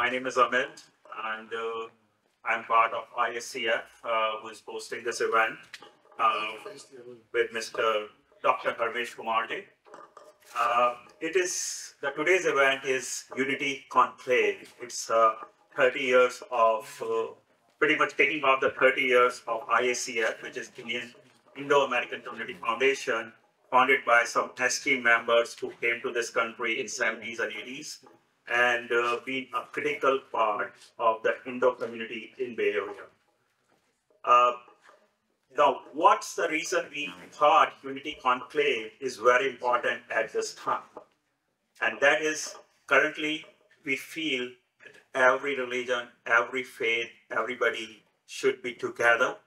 My name is Amit, and I'm part of IACF, who is hosting this event with Mr. Dr. Harmesh Kumarde. Today's event is Unity Conclave. It's 30 years of pretty much taking off the 30 years of IACF, which is Indian Indo-American Community Foundation, founded by some esteemed members who came to this country in 70s and 80s, and been a critical part of the Indo community in Bay Area. Now, what's the reason we thought Unity Conclave is very important at this time? And that is, currently, we feel that every religion, every faith, everybody should be together.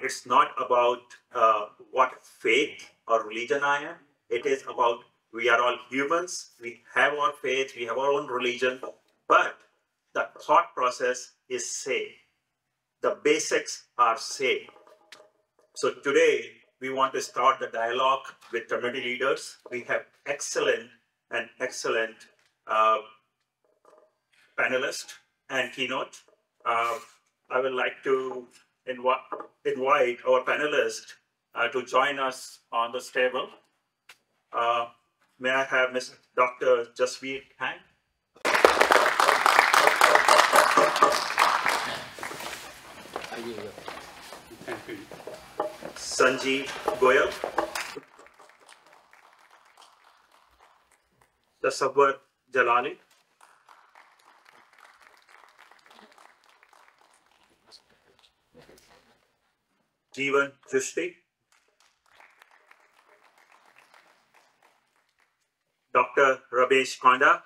It's not about what faith or religion I am. It is about we are all humans. We have our faith. We have our own religion. But the thought process is same. The basics are same. So today, we want to start the dialogue with community leaders. We have excellent panelists and keynote. I would like to invite our panelists to join us on this table. May I have Mr. Dr. Jeevan Hang? Sanjeev Goyal, Tasawwur Jalali, Jeevan Zutshi, Dr. Ramesh Panda,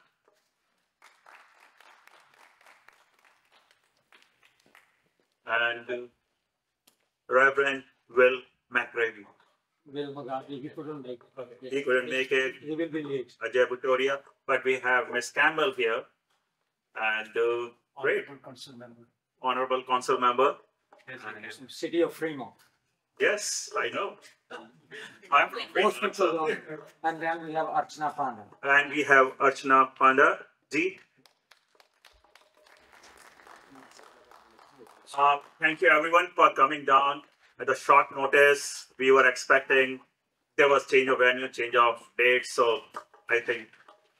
and Reverend Will McRae. He couldn't make it. Okay. He couldn't make it. He will be late. Ajay Butoria, but we have Ms. Campbell here, and great. Honorable Council Member. Yes, City of Fremont. Yes, I know. I'm from Fremont. So. And then we have Archana Panda. And we have Archana Panda. Ji. Thank you everyone for coming down at the short notice. We were expecting there was change of venue, change of date, so I think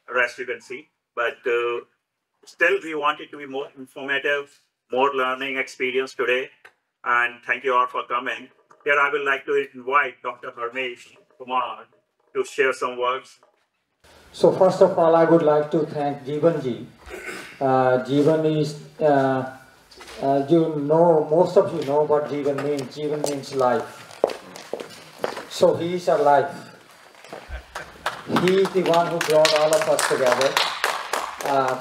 the rest you can see. But still, we want it to be more informative, more learning experience today. And thank you all for coming. Here I would like to invite Dr. Harmesh Kumar to share some words. So first of all, I would like to thank Jeevan ji. Jeevan is most of you know what Jeevan means. Jeevan means life. So he is our life. He is the one who brought all of us together.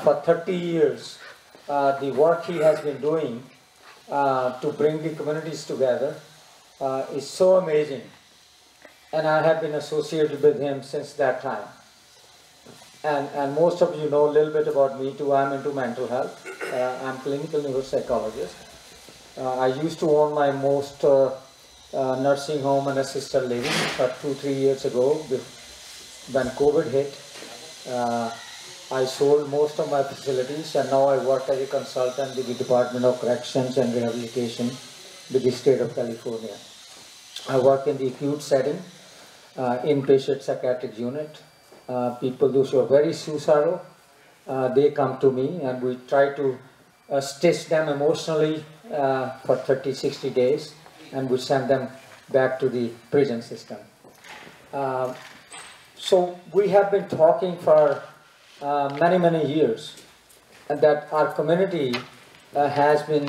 For 30 years, the work he has been doing to bring the communities together is so amazing. And I have been associated with him since that time. And most of you know a little bit about me too. I'm into mental health. I'm a clinical neuropsychologist. I used to own my most nursing home and assisted living 2-3 years ago. When COVID hit, I sold most of my facilities, and now I work as a consultant with the Department of Corrections and Rehabilitation with the state of California. I work in the acute setting, inpatient psychiatric unit. People those who are very suicidal, they come to me and we try to stitch them emotionally for 30-60 days, and we send them back to the prison system. So we have been talking for many years, and that our community has been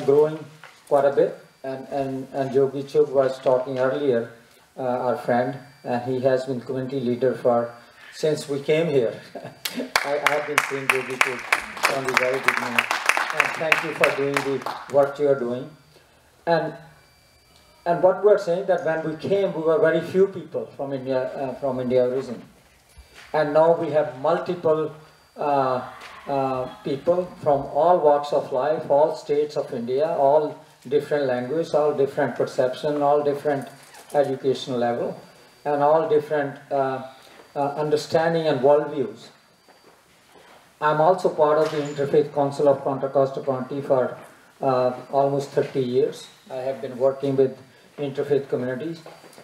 growing quite a bit, and Jogi Chuk was talking earlier, our friend, and he has been community leader since we came here. I have been seeing Jogi Chuk from the very beginning, and thank you for doing the work you are doing. And what we are saying that when we came, we were very few people from India origin. And now we have multiple people from all walks of life, all states of India, all different language, all different perception, all different educational level, and all different understanding and worldviews. I'm also part of the Interfaith Council of Contra Costa County for almost 30 years. I have been working with interfaith communities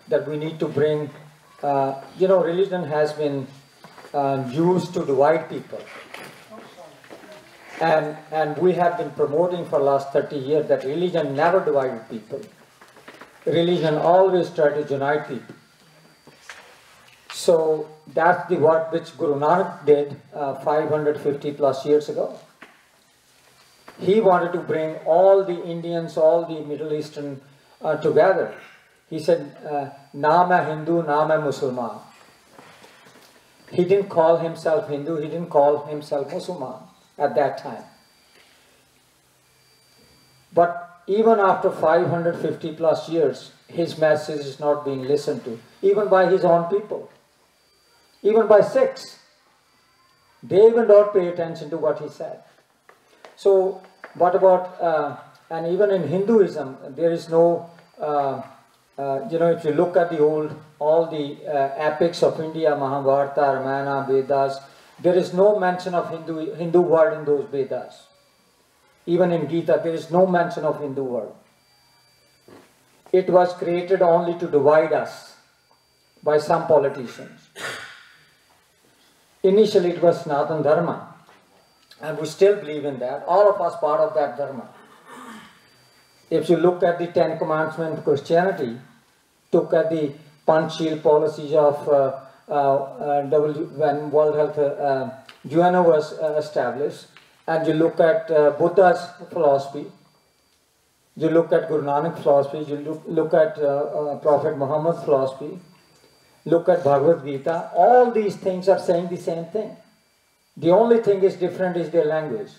that we need to bring, religion has been used to divide people. And we have been promoting for the last 30 years that religion never divided people. Religion always tried to unite people. So that's the work which Guru Nanak did 550 plus years ago. He wanted to bring all the Indians, all the Middle Eastern together. He said, "Na main Hindu, na main Musalman." He didn't call himself Hindu, he didn't call himself Musalman at that time. But even after 550 plus years, his message is not being listened to, even by his own people, even by Sikhs. They even don't pay attention to what he said. So, what about, and even in Hinduism, there is no, if you look at all the epics of India, Mahabharata, Ramayana, Vedas, there is no mention of Hindu word in those Vedas. Even in Gita, there is no mention of Hindu word. It was created only to divide us by some politicians. Initially, it was Sanatana Dharma, and we still believe in that. All of us part of that Dharma. If you look at the Ten Commandments of Christianity, look at the Panchsheel policies of when World Health UN was established, and you look at Buddha's philosophy, you look at Guru Nanak's philosophy, you look at Prophet Muhammad's philosophy, look at Bhagavad Gita, all these things are saying the same thing. The only thing is different is their language.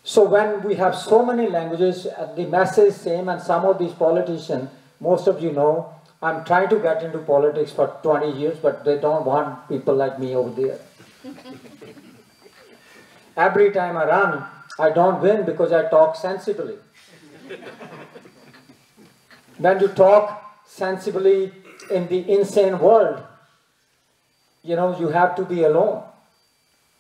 So when we have so many languages, the message is same, and some of these politicians, most of you know, I'm trying to get into politics for 20 years, but they don't want people like me over there. Every time I run, I don't win because I talk sensibly. When you talk sensibly in the insane world, you have to be alone.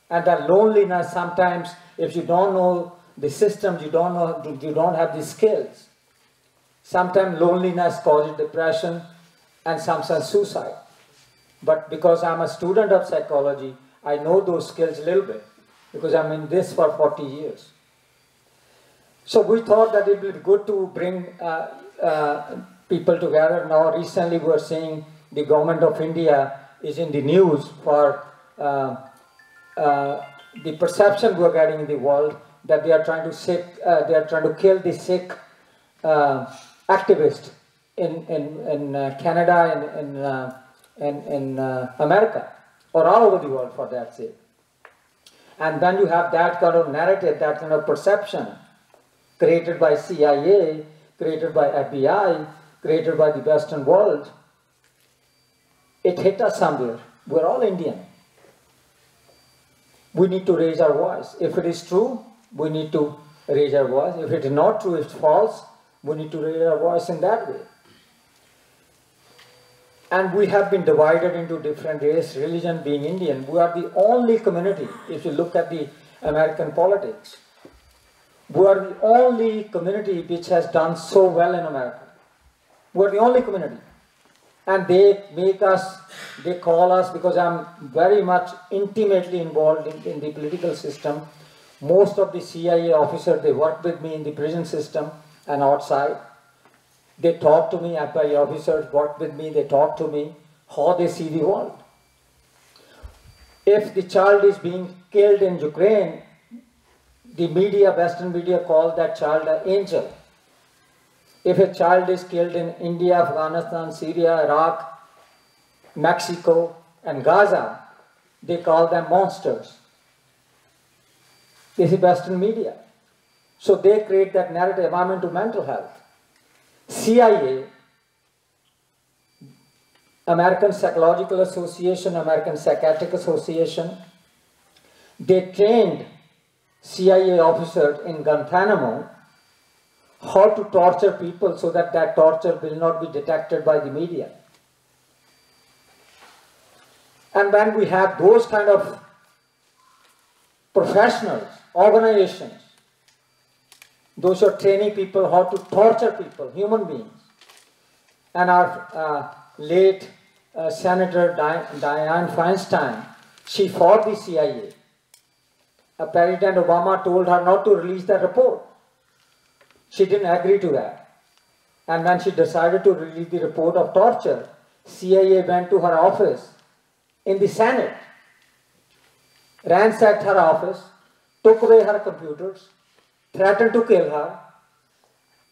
And that loneliness sometimes, if you don't know the systems, you don't have the skills. Sometimes loneliness causes depression and sometimes suicide. But because I'm a student of psychology, I know those skills a little bit because I'm in this for 40 years. So we thought that it would be good to bring people together. Now recently we are seeing the government of India is in the news for the perception we are getting in the world that they are trying to kill the Sikh activists in Canada and in America, or all over the world for that sake. And then you have that kind of narrative, that kind of perception created by CIA, created by FBI, created by the Western world. It hit us somewhere. We're all Indian. We need to raise our voice. If it is true, we need to raise our voice. If it is not true, if it's false, we need to raise our voice in that way. And we have been divided into different race, religion being Indian. We are the only community, if you look at the American politics, we are the only community which has done so well in America. We are the only community. And they call us, because I'm very much intimately involved in the political system. Most of the CIA officers, they work with me in the prison system and outside. They talk to me, FBI officers work with me, they talk to me, how they see the world. If the child is being killed in Ukraine, the media, Western media, call that child an angel. If a child is killed in India, Afghanistan, Syria, Iraq, Mexico, and Gaza, they call them monsters. This is Western media. So they create that narrative. I'm into mental health. CIA, American Psychological Association, American Psychiatric Association, they trained CIA officers in Guantanamo how to torture people so that that torture will not be detected by the media. And when we have those kind of professionals, organizations, those are training people how to torture people, human beings. And our late Senator Dianne Feinstein, she fought the CIA. President Obama told her not to release that report. She didn't agree to that. And when she decided to release the report of torture, CIA went to her office in the Senate, ransacked her office, took away her computers, threatened to kill her,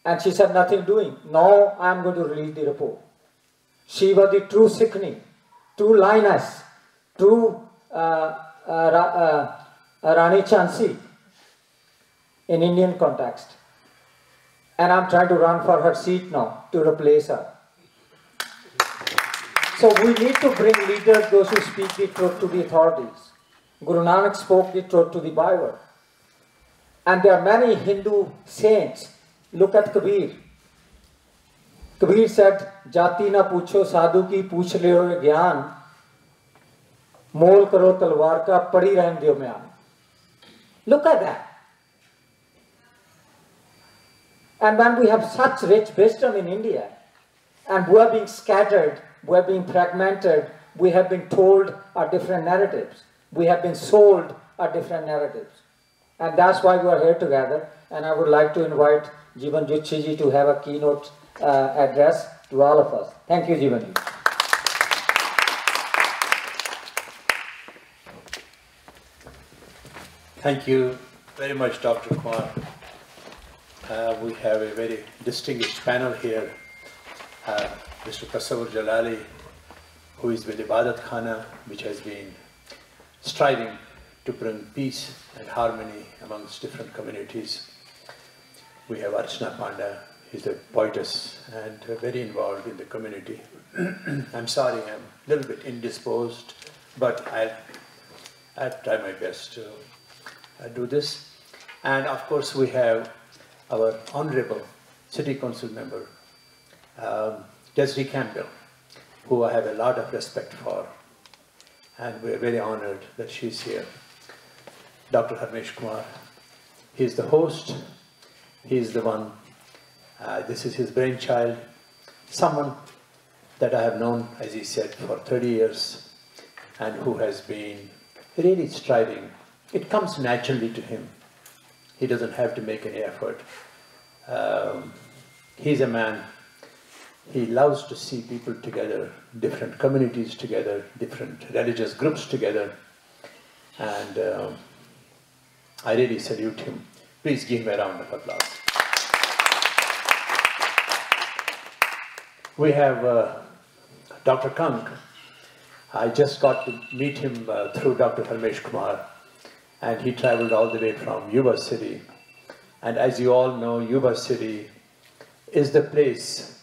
and she said nothing doing. No, I am going to release the report. She was the true Sikhi, true lioness, true Rani Chansi in Indian context. And I'm trying to run for her seat now to replace her. So we need to bring leaders, those who speak the truth to the authorities. Guru Nanak spoke the truth to the Bible. And there are many Hindu saints. Look at Kabir. Kabir said, Jati na pucho sadhu ki puch leo gyan, mol karo talwar ka padi rahen deo myan. Look at that. And when we have such rich wisdom in India, and we are being scattered, we are being fragmented, we have been told our different narratives, we have been sold our different narratives. And that's why we are here together. And I would like to invite Jeevan Zutshi ji to have a keynote address to all of us. Thank you, Jeevan ji. Thank you very much, Dr. Kumar. We have a very distinguished panel here. Mr. Tasawwur Jalali, who is with Ibadat Khana, which has been striving to bring peace and harmony amongst different communities. We have Archana Panda, he's a poetess and very involved in the community. I'm sorry, I'm a little bit indisposed, but I'll try my best to do this. And of course, we have our Honorable City Council member, Desiree Campbell, who I have a lot of respect for, and we're very honored that she's here. Dr. Harmesh Kumar, he's the host, he's the one, this is his brainchild, someone that I have known, as he said, for 30 years, and who has been really striving. It comes naturally to him. He doesn't have to make any effort. He's a man, he loves to see people together, different communities together, different religious groups together, and I really salute him. Please give him a round of applause. We have Dr. Kang. I just got to meet him through Dr. Harmesh Kumar, and he traveled all the way from Yuba City. And as you all know, Yuba City is the place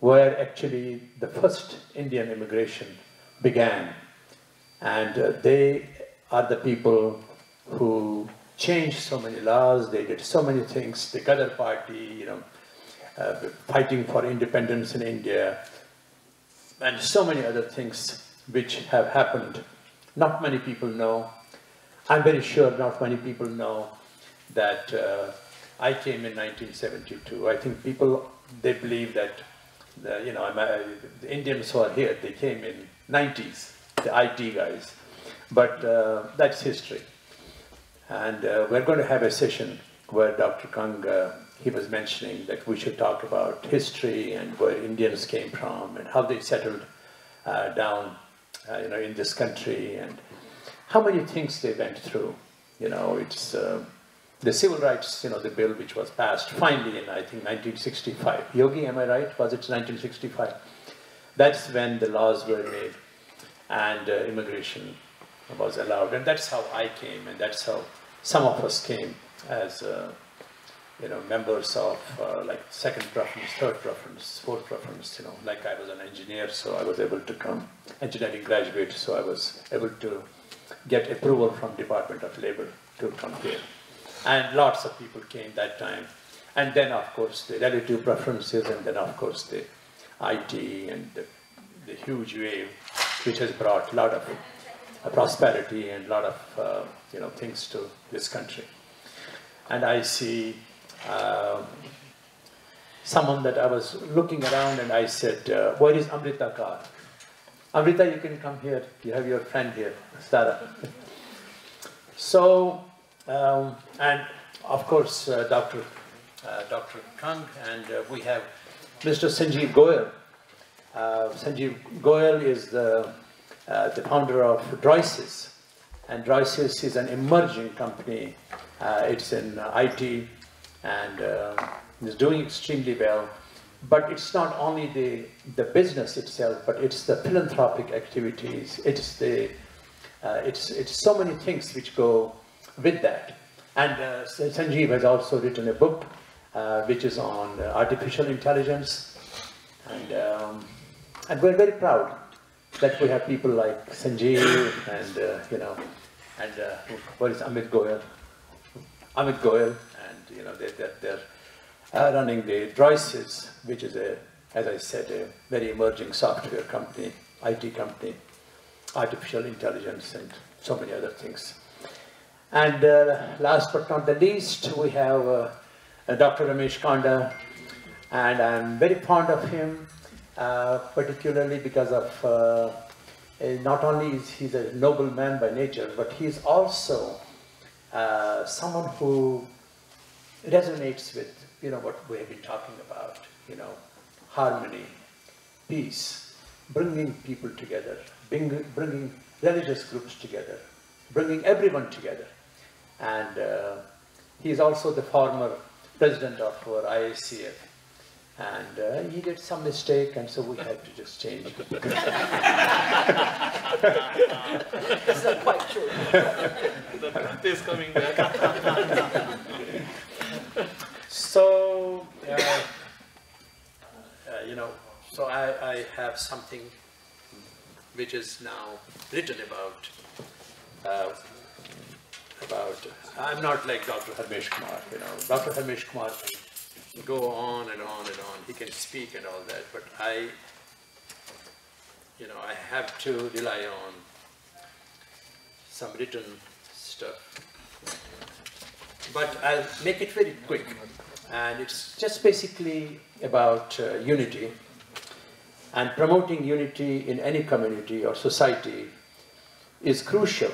where actually the first Indian immigration began. And they are the people who changed so many laws, they did so many things, the Gadar Party, fighting for independence in India, and so many other things which have happened. Not many people know. I'm very sure not many people know that I came in 1972. I think people, they believe that the Indians who are here, they came in 90s, the IT guys. But that's history. And we're going to have a session where Dr. Kang, he was mentioning that we should talk about history and where Indians came from and how they settled down in this country and how many things they went through. It's the civil rights, the bill which was passed finally in, I think, 1965. Yogi, am I right? Was it 1965? That's when the laws were made and immigration was allowed. And that's how I came, and that's how some of us came as, members of like second preference, third preference, fourth preference, like I was an engineer, so I was able to come, engineering graduate, so I was able to get approval from Department of Labor to come here. And lots of people came that time. And then, of course, the relative preferences, and then, of course, the IT and the huge wave, which has brought a lot of prosperity and a lot of things to this country. And I see someone that I was looking around and I said, where is Amrita Kar? Amrita, you can come here. You have your friend here, Sara. So, and of course, Dr. Kang, and we have Mr. Sanjeev Goyal. Sanjeev Goyal is the founder of Droices, and Droices is an emerging company. It's in IT and is doing extremely well. But it's not only the business itself, but it's the philanthropic activities. It's so many things which go with that. And Sanjeev has also written a book which is on artificial intelligence, and we're very proud that we have people like Sanjeev and what is Amit Goyal, and they're running the Droices, which is as I said, a very emerging software company, IT company, artificial intelligence, and so many other things. And last but not the least, we have Dr. Ramesh Kanda, and I'm very fond of him, particularly because of not only is he a noble man by nature, but he's also someone who resonates with what we have been talking about, harmony, peace, bringing people together, bringing religious groups together, bringing everyone together. And he is also the former president of our IACF. And he did some mistake, and so we had to just change it. That's not quite true. The truth is coming back. So, so I have something which is now written about, I'm not like Dr. Harmesh Kumar, Dr. Harmesh Kumar can go on and on and on, he can speak and all that, but I have to rely on some written stuff. But I'll make it very quick. And it's just basically about unity, and promoting unity in any community or society is crucial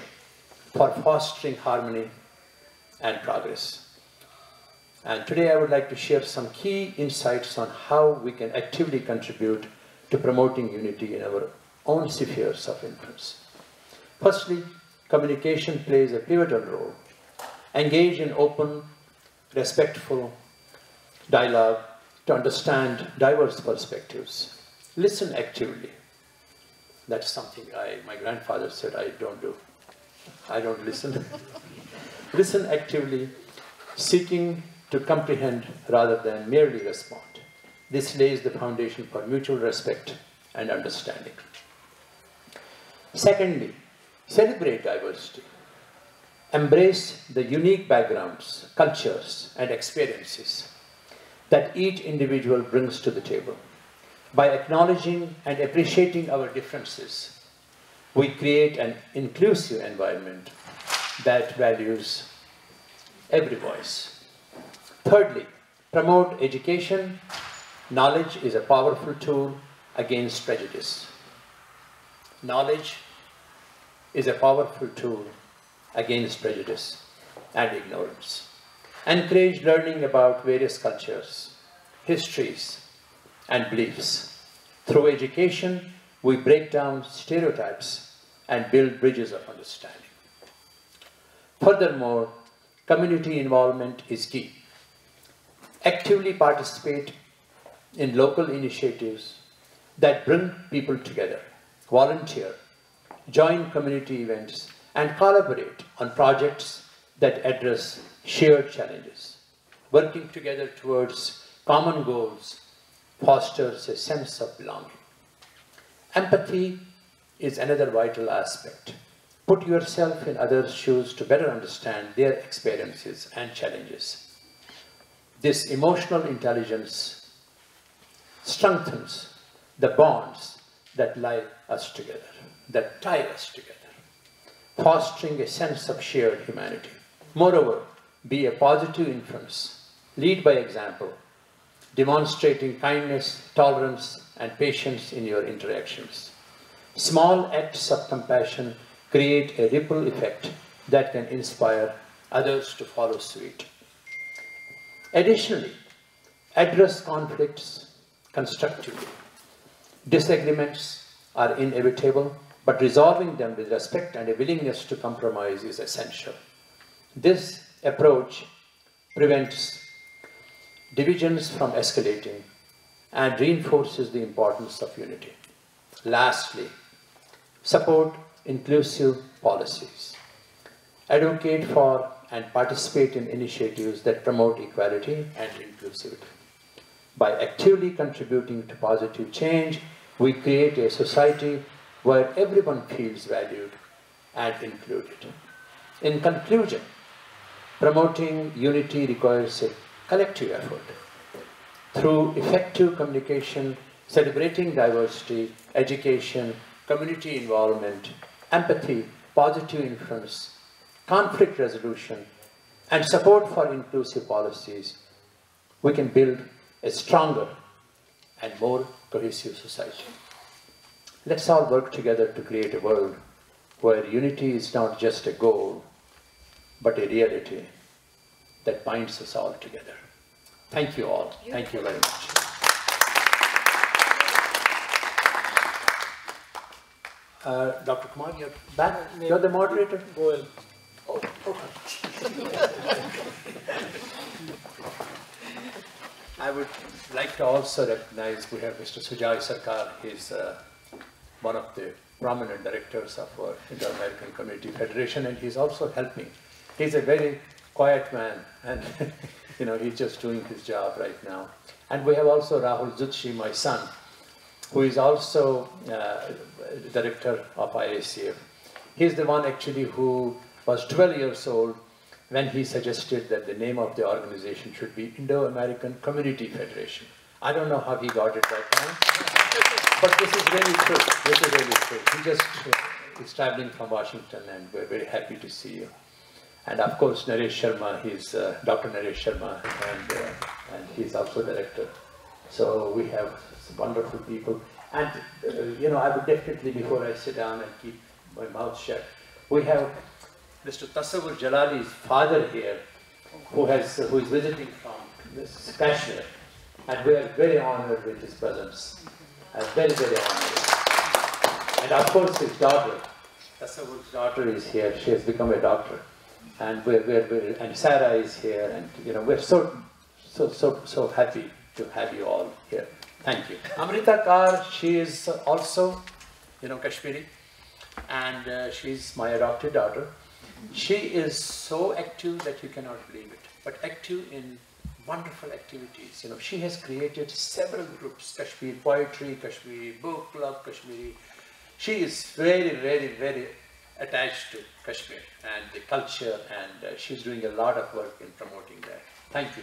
for fostering harmony and progress. And today I would like to share some key insights on how we can actively contribute to promoting unity in our own spheres of influence. Firstly, communication plays a pivotal role. Engage in open, respectful dialogue to understand diverse perspectives. Listen actively. That's something my grandfather said I don't do. I don't listen. Listen actively, seeking to comprehend rather than merely respond. This lays the foundation for mutual respect and understanding. Secondly, celebrate diversity. Embrace the unique backgrounds, cultures, and experiences that each individual brings to the table. By acknowledging and appreciating our differences, we create an inclusive environment that values every voice. Thirdly, promote education. Knowledge is a powerful tool against prejudice. Knowledge is a powerful tool against prejudice and ignorance. Encourage learning about various cultures, histories, and beliefs. Through education, we break down stereotypes and build bridges of understanding. Furthermore, community involvement is key. Actively participate in local initiatives that bring people together. Volunteer, join community events, and collaborate on projects that address shared challenges. Working together towards common goals fosters a sense of belonging. Empathy is another vital aspect. Put yourself in others' shoes to better understand their experiences and challenges. This emotional intelligence strengthens the bonds that tie us together. fostering a sense of shared humanity. Moreover, be a positive influence. Lead by example, demonstrating kindness, tolerance, and patience in your interactions. Small acts of compassion create a ripple effect that can inspire others to follow suit. Additionally, address conflicts constructively. Disagreements are inevitable, but resolving them with respect and a willingness to compromise is essential. This approach prevents divisions from escalating and reinforces the importance of unity. Lastly, support inclusive policies. Advocate for and participate in initiatives that promote equality and inclusivity. By actively contributing to positive change, we create a society where everyone feels valued and included. In conclusion, promoting unity requires a collective effort. Through effective communication, celebrating diversity, education, community involvement, empathy, positive influence, conflict resolution, and support for inclusive policies, we can build a stronger and more cohesive society. Let's all work together to create a world where unity is not just a goal, but a reality that binds us all together. Thank you all. Thank you very much. Dr. Kumar, you're back? You're the moderator? Goel. Oh, okay. I would like to also recognize we have Mr. Sujay Sarkar. He's one of the prominent directors of our Inter-American Community Federation, and he's also helped me. He's a very quiet man, and you know, he's just doing his job right now. And we have also Rahul Zutshi, my son, who is also director of IACF. He's the one actually who was 12 years old when he suggested that the name of the organization should be Indo-American Community Federation. I don't know how he got it that time, but this is really true. This is really true. He just is traveling from Washington, and we're very happy to see you. And of course, Naresh Sharma, he's Dr. Naresh Sharma, and he's also director. So we have some wonderful people. And, you know, I would definitely, before I sit down and keep my mouth shut, we have Mr. Tasawwur Jalali's father here, who is visiting from Kashmir. And we are very honored with his presence. Very, very honored. And of course, his daughter, Tasawwur's daughter is here. She has become a doctor. And and Sarah is here, and you know, we're so happy to have you all here. Thank you. Amrita Kaur, she is also, you know, Kashmiri, and she's my adopted daughter. She is so active that you cannot believe it, but active in wonderful activities. You know, she has created several groups: Kashmir Poetry, Kashmiri Book Club, Kashmiri. She is very, very, very attached to Kashmir and the culture, and she's doing a lot of work in promoting that. Thank you.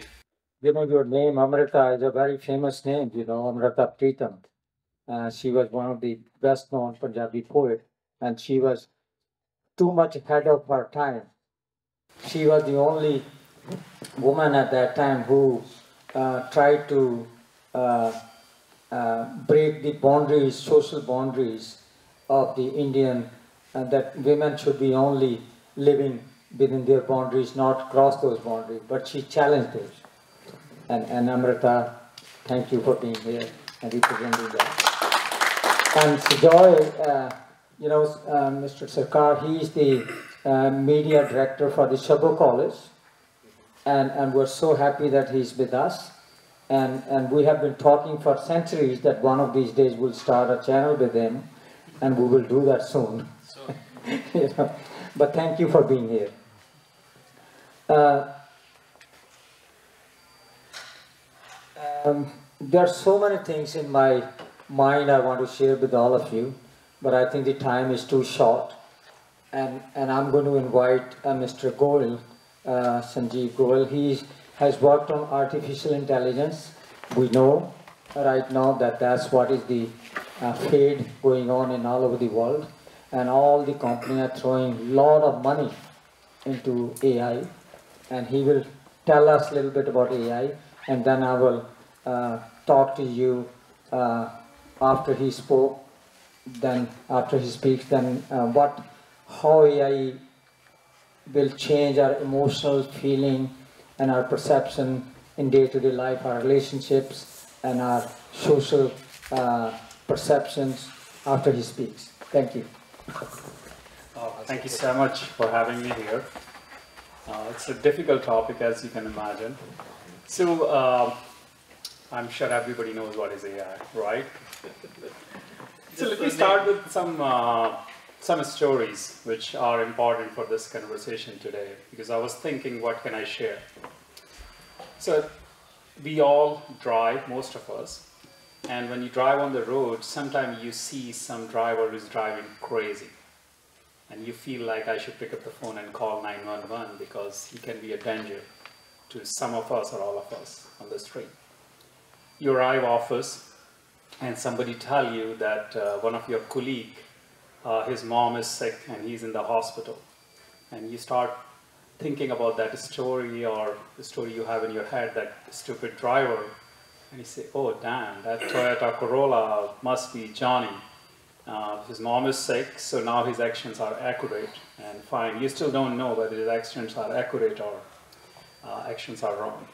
You know, your name, Amrita, is a very famous name, you know, Amrita Pritam. She was one of the best known Punjabi poets, and she was too much ahead of her time. She was the only woman at that time who tried to break the boundaries, social boundaries of the Indian, and that women should be only living within their boundaries, not cross those boundaries. But she challenged those. And Amrita, thank you for being here and representing that. And Sujoy, you know, Mr. Sarkar, he is the media director for the Shabo College. And we're so happy that he's with us. And we have been talking for centuries that one of these days we'll start a channel with him, and we will do that soon. You know, but thank you for being here. There are so many things in my mind I want to share with all of you, but I think the time is too short. And I'm going to invite Mr. Goel, Sanjeev Goel. He has worked on artificial intelligence. We know right now that that's what is the fade going on in all over the world. and all the companies are throwing a lot of money into AI, and he will tell us a little bit about AI, and then I will talk to you after he spoke. Then after he speaks, then how AI will change our emotional feeling and our perception in day-to-day life, our relationships and our social perceptions after he speaks. Thank you. Thank you so much for having me here. It's a difficult topic, as you can imagine. So I'm sure everybody knows what is AI, right? So let me start with some stories which are important for this conversation today, because I was thinking, what can I share? So we all drive, most of us, and when you drive on the road, sometimes you see some driver who's driving crazy, and you feel like I should pick up the phone and call 911 because he can be a danger to some of us or all of us on the street. You arrive office, and somebody tell you that one of your colleague, his mom is sick and he's in the hospital, and you start thinking about that story or the story you have in your head, that stupid driver, and you say, oh damn, that Toyota Corolla must be Johnny. His mom is sick, so now his actions are accurate and fine. You still don't know whether his actions are accurate or actions are wrong.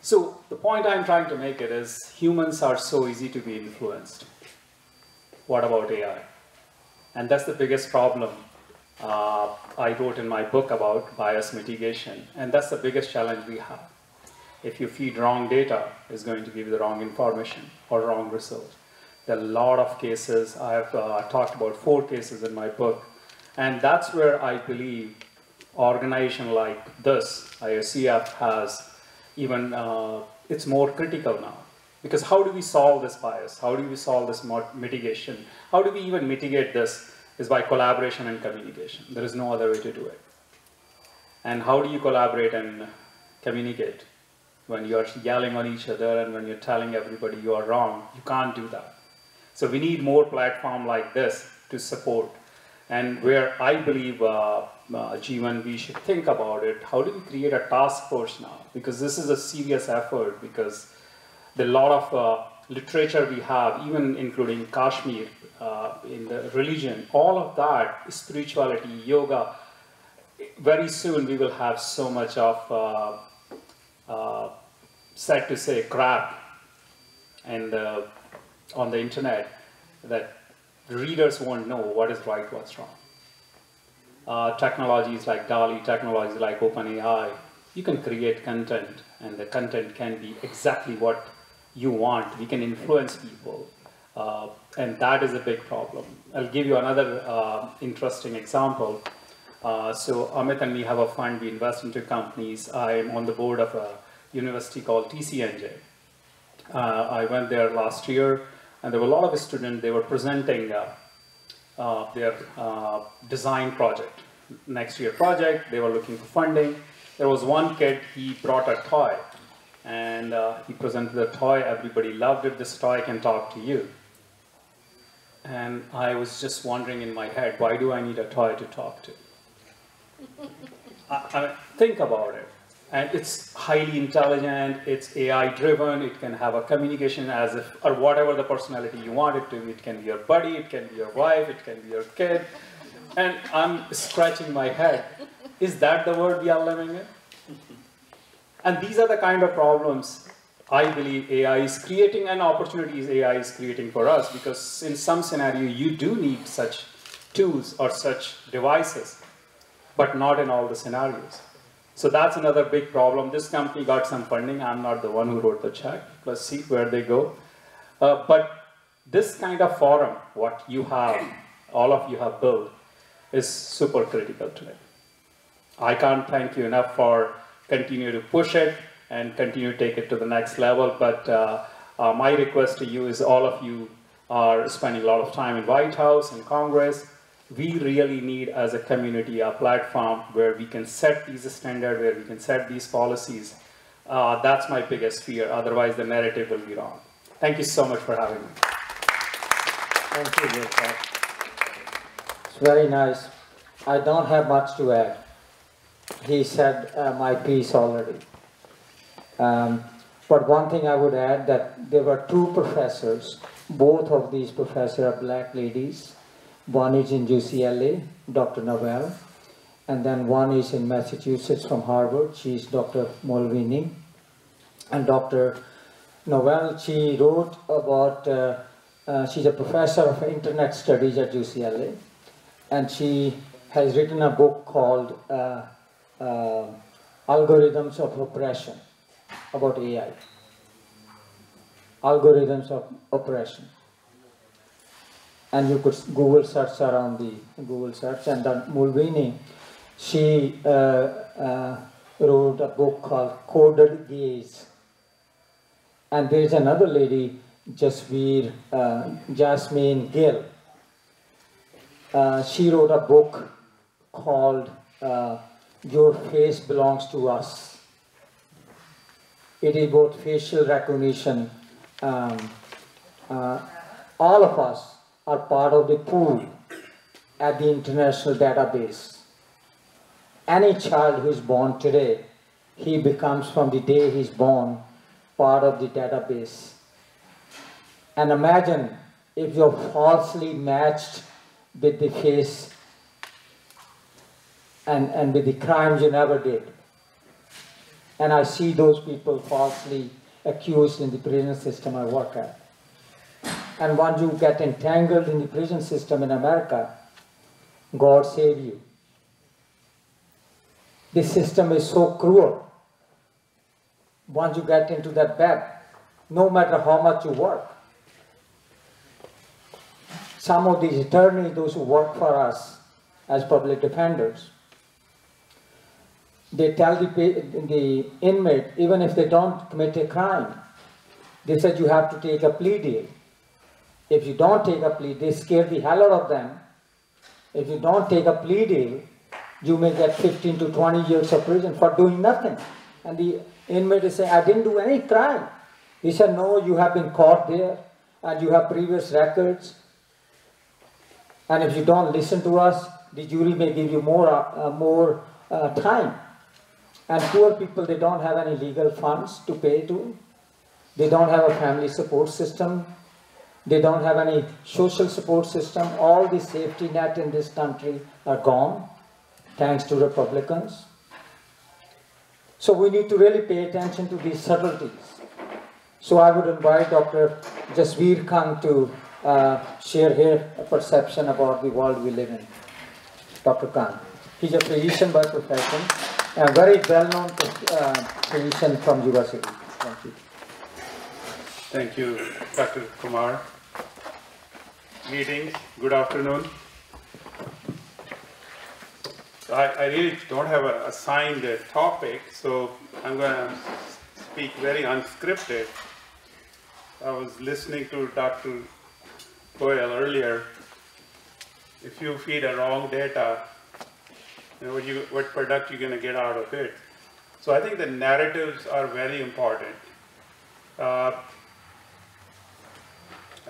So the point I'm trying to make it is, humans are so easy to be influenced. What about AI? And that's the biggest problem I wrote in my book about bias mitigation. And that's the biggest challenge we have. If you feed wrong data, it's going to give you the wrong information or wrong result. There are a lot of cases. I have talked about 4 cases in my book. And that's where I believe organization like this, IACF, has even, it's more critical now. Because how do we solve this bias? How do we solve this mitigation? How do we even mitigate this? Is by collaboration and communication. There is no other way to do it. And how do you collaborate and communicate? When you are yelling on each other and when you're telling everybody you are wrong, you can't do that. So we need more platform like this to support. And where I believe, Jeevan, we should think about it, how do we create a task force now? Because this is a serious effort, because the lot of literature we have, even including Kashmir, in the religion, all of that, spirituality, yoga, very soon we will have so much of, sad to say, crap and on the internet that readers won't know what is right, what's wrong. Technologies like DALI, technologies like OpenAI, you can create content, and the content can be exactly what you want. We can influence people, and that is a big problem. I'll give you another interesting example. So Amit and me have a fund. We invest into companies. I'm on the board of a university called TCNJ. I went there last year, and there were a lot of students. They were presenting their design project, next year project. They were looking for funding. There was one kid, he brought a toy, and he presented the toy. Everybody loved it. This toy can talk to you. And I was just wondering in my head, why do I need a toy to talk to? I mean, think about it. And it's highly intelligent, it's AI driven, it can have a communication as if, or whatever the personality you want it to be. It can be your buddy, it can be your wife, it can be your kid. And I'm scratching my head. Is that the world we are living in? And these are the kind of problems I believe AI is creating, and opportunities AI is creating for us, because in some scenario you do need such tools or such devices, but not in all the scenarios. So that's another big problem. This company got some funding. I'm not the one who wrote the check. Let's see where they go. But this kind of forum, what you have, all of you have built, is super critical today. I can't thank you enough for continue to push it and continue to take it to the next level. But my request to you is, all of you are spending a lot of time in White House and Congress. We really need, as a community, a platform where we can set these standards, where we can set these policies. That's my biggest fear. Otherwise, the narrative will be wrong. Thank you so much for having me. Thank you, Jeevan. Very nice. I don't have much to add. He said my piece already. But one thing I would add that there were two professors. Both of these professors are black ladies. One is in UCLA, Dr. Novell, and then one is in Massachusetts from Harvard. She's Dr. Mulvaney. And Dr. Novell, she wrote about, she's a professor of internet studies at UCLA, and she has written a book called Algorithms of Oppression, about AI. Algorithms of Oppression. And you could Google search around the Google search. And then Mulvaney, she wrote a book called Coded Gaze. And there's another lady, Jasmine Gill. She wrote a book called Your Face Belongs to Us. It is both facial recognition. All of us are part of the pool at the international database. Any child who is born today, he becomes from the day he's born part of the database. And imagine if you're falsely matched with the face and with the crimes you never did. And I see those people falsely accused in the prison system I work at. And once you get entangled in the prison system in America, God save you. This system is so cruel. Once you get into that bed, no matter how much you work. Some of these attorneys, those who work for us as public defenders, they tell the inmate, even if they don't commit a crime, they said you have to take a plea deal. If you don't take a plea, they scare the hell out of them. If you don't take a plea deal, you may get 15 to 20 years of prison for doing nothing. And the inmate is saying, I didn't do any crime. He said, no, you have been caught there, and you have previous records. And if you don't listen to us, the jury may give you more time. And poor people, they don't have any legal funds to pay to. They don't have a family support system. They don't have any social support system. All the safety net in this country are gone, thanks to Republicans. So we need to really pay attention to these subtleties. So I would invite Dr. Jasveer Khan to share her perception about the world we live in. Dr. Khan. He's a physician by profession, a very well-known physician from university. Thank you. Thank you, Dr. Kumar. Greetings, good afternoon. So I really don't have an assigned topic, so I'm going to speak very unscripted. I was listening to Dr. Goyal earlier. If you feed a wrong data, what product you're going to get out of it. So I think the narratives are very important. I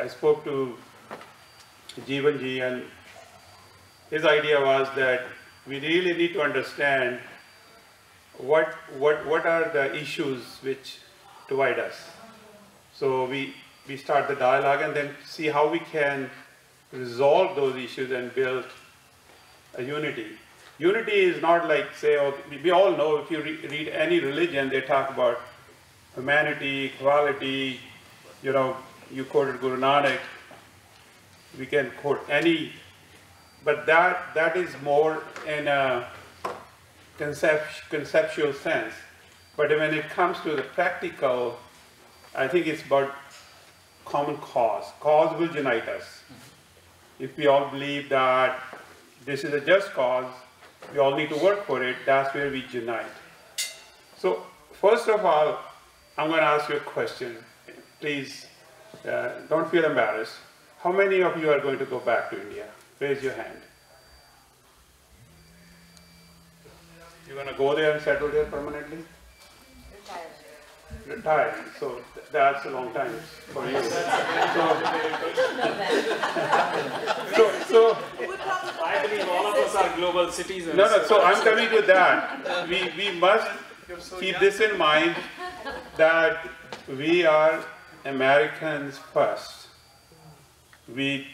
spoke to Jeevan ji, and his idea was that we really need to understand what are the issues which divide us. So we start the dialogue and then see how we can resolve those issues and build a unity. Unity is not like, say, we all know if you read any religion, they talk about humanity, equality, you quoted Guru Nanak, we can quote any, but that is more in a conceptual sense. But when it comes to the practical, I think it's about common cause. Cause will unite us. If we all believe that this is a just cause, we all need to work for it, that's where we unite. So first of all, I'm going to ask you a question. Please don't feel embarrassed. How many of you are going to go back to India? Raise your hand. You're going to go there and settle there permanently? Retiring. So that's a long time for you. So I believe all of us are global citizens. No, no, so I'm coming to that. We must keep this in mind, that we are Americans first. We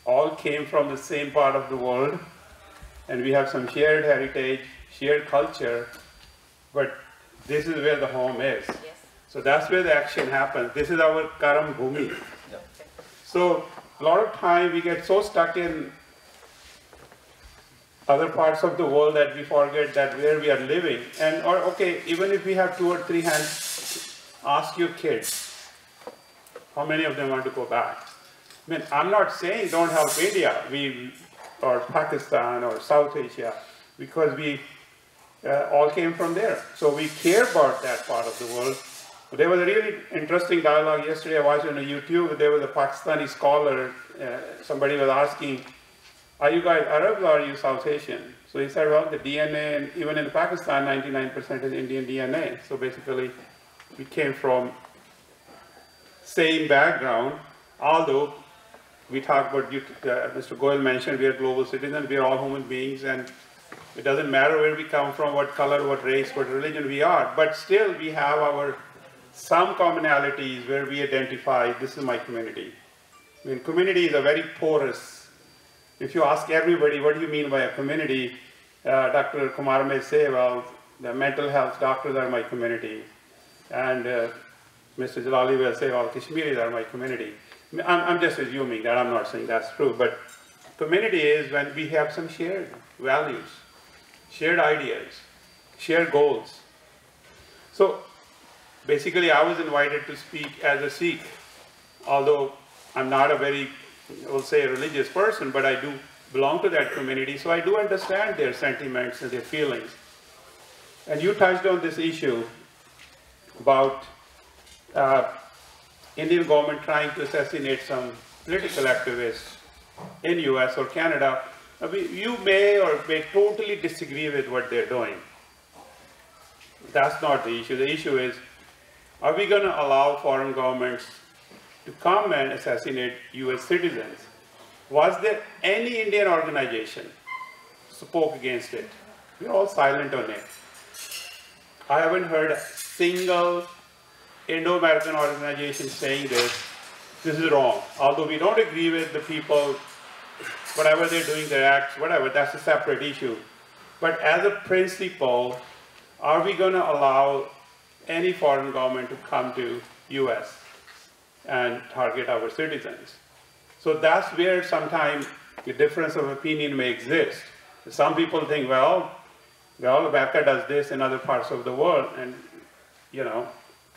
all came from the same part of the world, and we have some shared heritage, shared culture, but this is where the home is. Yes. So that's where the action happens. This is our Karam Bhumi. So a lot of time we get so stuck in other parts of the world that we forget that where we are living. And or okay, even if we have 2 or 3 hands, ask your kids, how many of them want to go back? I mean, I'm not saying don't help India, or Pakistan or South Asia, because we all came from there. So we care about that part of the world. There was a really interesting dialogue yesterday. I watched on YouTube. There was a Pakistani scholar. Somebody was asking, "Are you guys Arabs or are you South Asian?" So he said, "Well, the DNA, and even in Pakistan, 99% is Indian DNA. So basically, we came from same background. Although we talk about, Mr. Goyal mentioned, we are global citizens. We are all human beings, and it doesn't matter where we come from, what color, what race, what religion we are. But still, we have some commonalities where we identify, this is my community." I mean, community is a very porous. If you ask everybody, what do you mean by a community? Dr. Kumar may say, well, the mental health doctors are my community. And Mr. Jalali will say, well, Kashmiris are my community. I'm just assuming that, I'm not saying that's true, but community is when we have some shared values, shared ideas, shared goals. So basically, I was invited to speak as a Sikh, although I'm not a very, I will say, a religious person, but I do belong to that community, so I do understand their sentiments and their feelings. And you touched on this issue about Indian government trying to assassinate some political activists in US or Canada. You may or may totally disagree with what they're doing. That's not the issue. The issue is, are we going to allow foreign governments to come and assassinate US citizens? Was there any Indian organization spoke against it? We're all silent on it. I haven't heard a single Indo-American organization saying this is wrong. Although we don't agree with the people, whatever they're doing, their acts, whatever, that's a separate issue. But as a principle, are we going to allow any foreign government to come to US and target our citizens? So that's where sometimes the difference of opinion may exist. Some people think, well, America does this in other parts of the world, and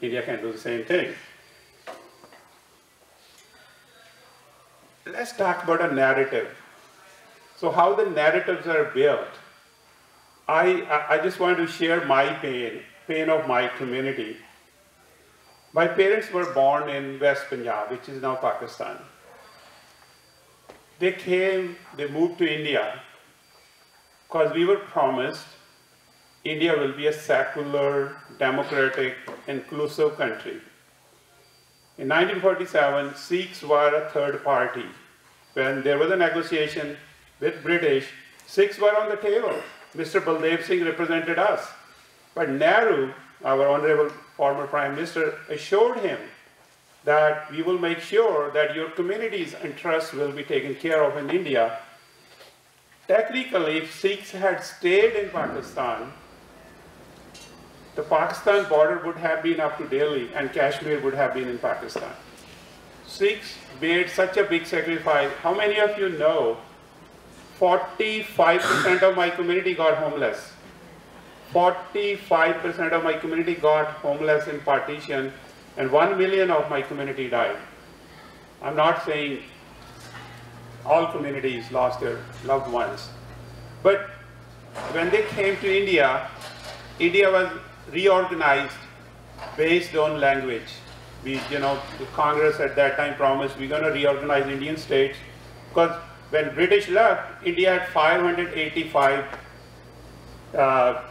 India can do the same thing. Let's talk about a narrative. So how the narratives are built. I just want to share my pain of my community. My parents were born in West Punjab, which is now Pakistan. They moved to India because we were promised India will be a secular, democratic, inclusive country. In 1947, Sikhs were a third party. When there was a negotiation with British, Sikhs were on the table. Mr. Baldev Singh represented us. But Nehru, our honorable former Prime Minister, assured him that we will make sure that your community's interests will be taken care of in India. Technically, if Sikhs had stayed in Pakistan, the Pakistan border would have been up to Delhi and Kashmir would have been in Pakistan. Sikhs made such a big sacrifice. How many of you know 45% of my community got homeless? 45% of my community got homeless in partition, and 1 million of my community died. I'm not saying all communities lost their loved ones. But when they came to India, India was reorganized based on language. The Congress at that time promised we're going to reorganize Indian states, because when British left, India had 585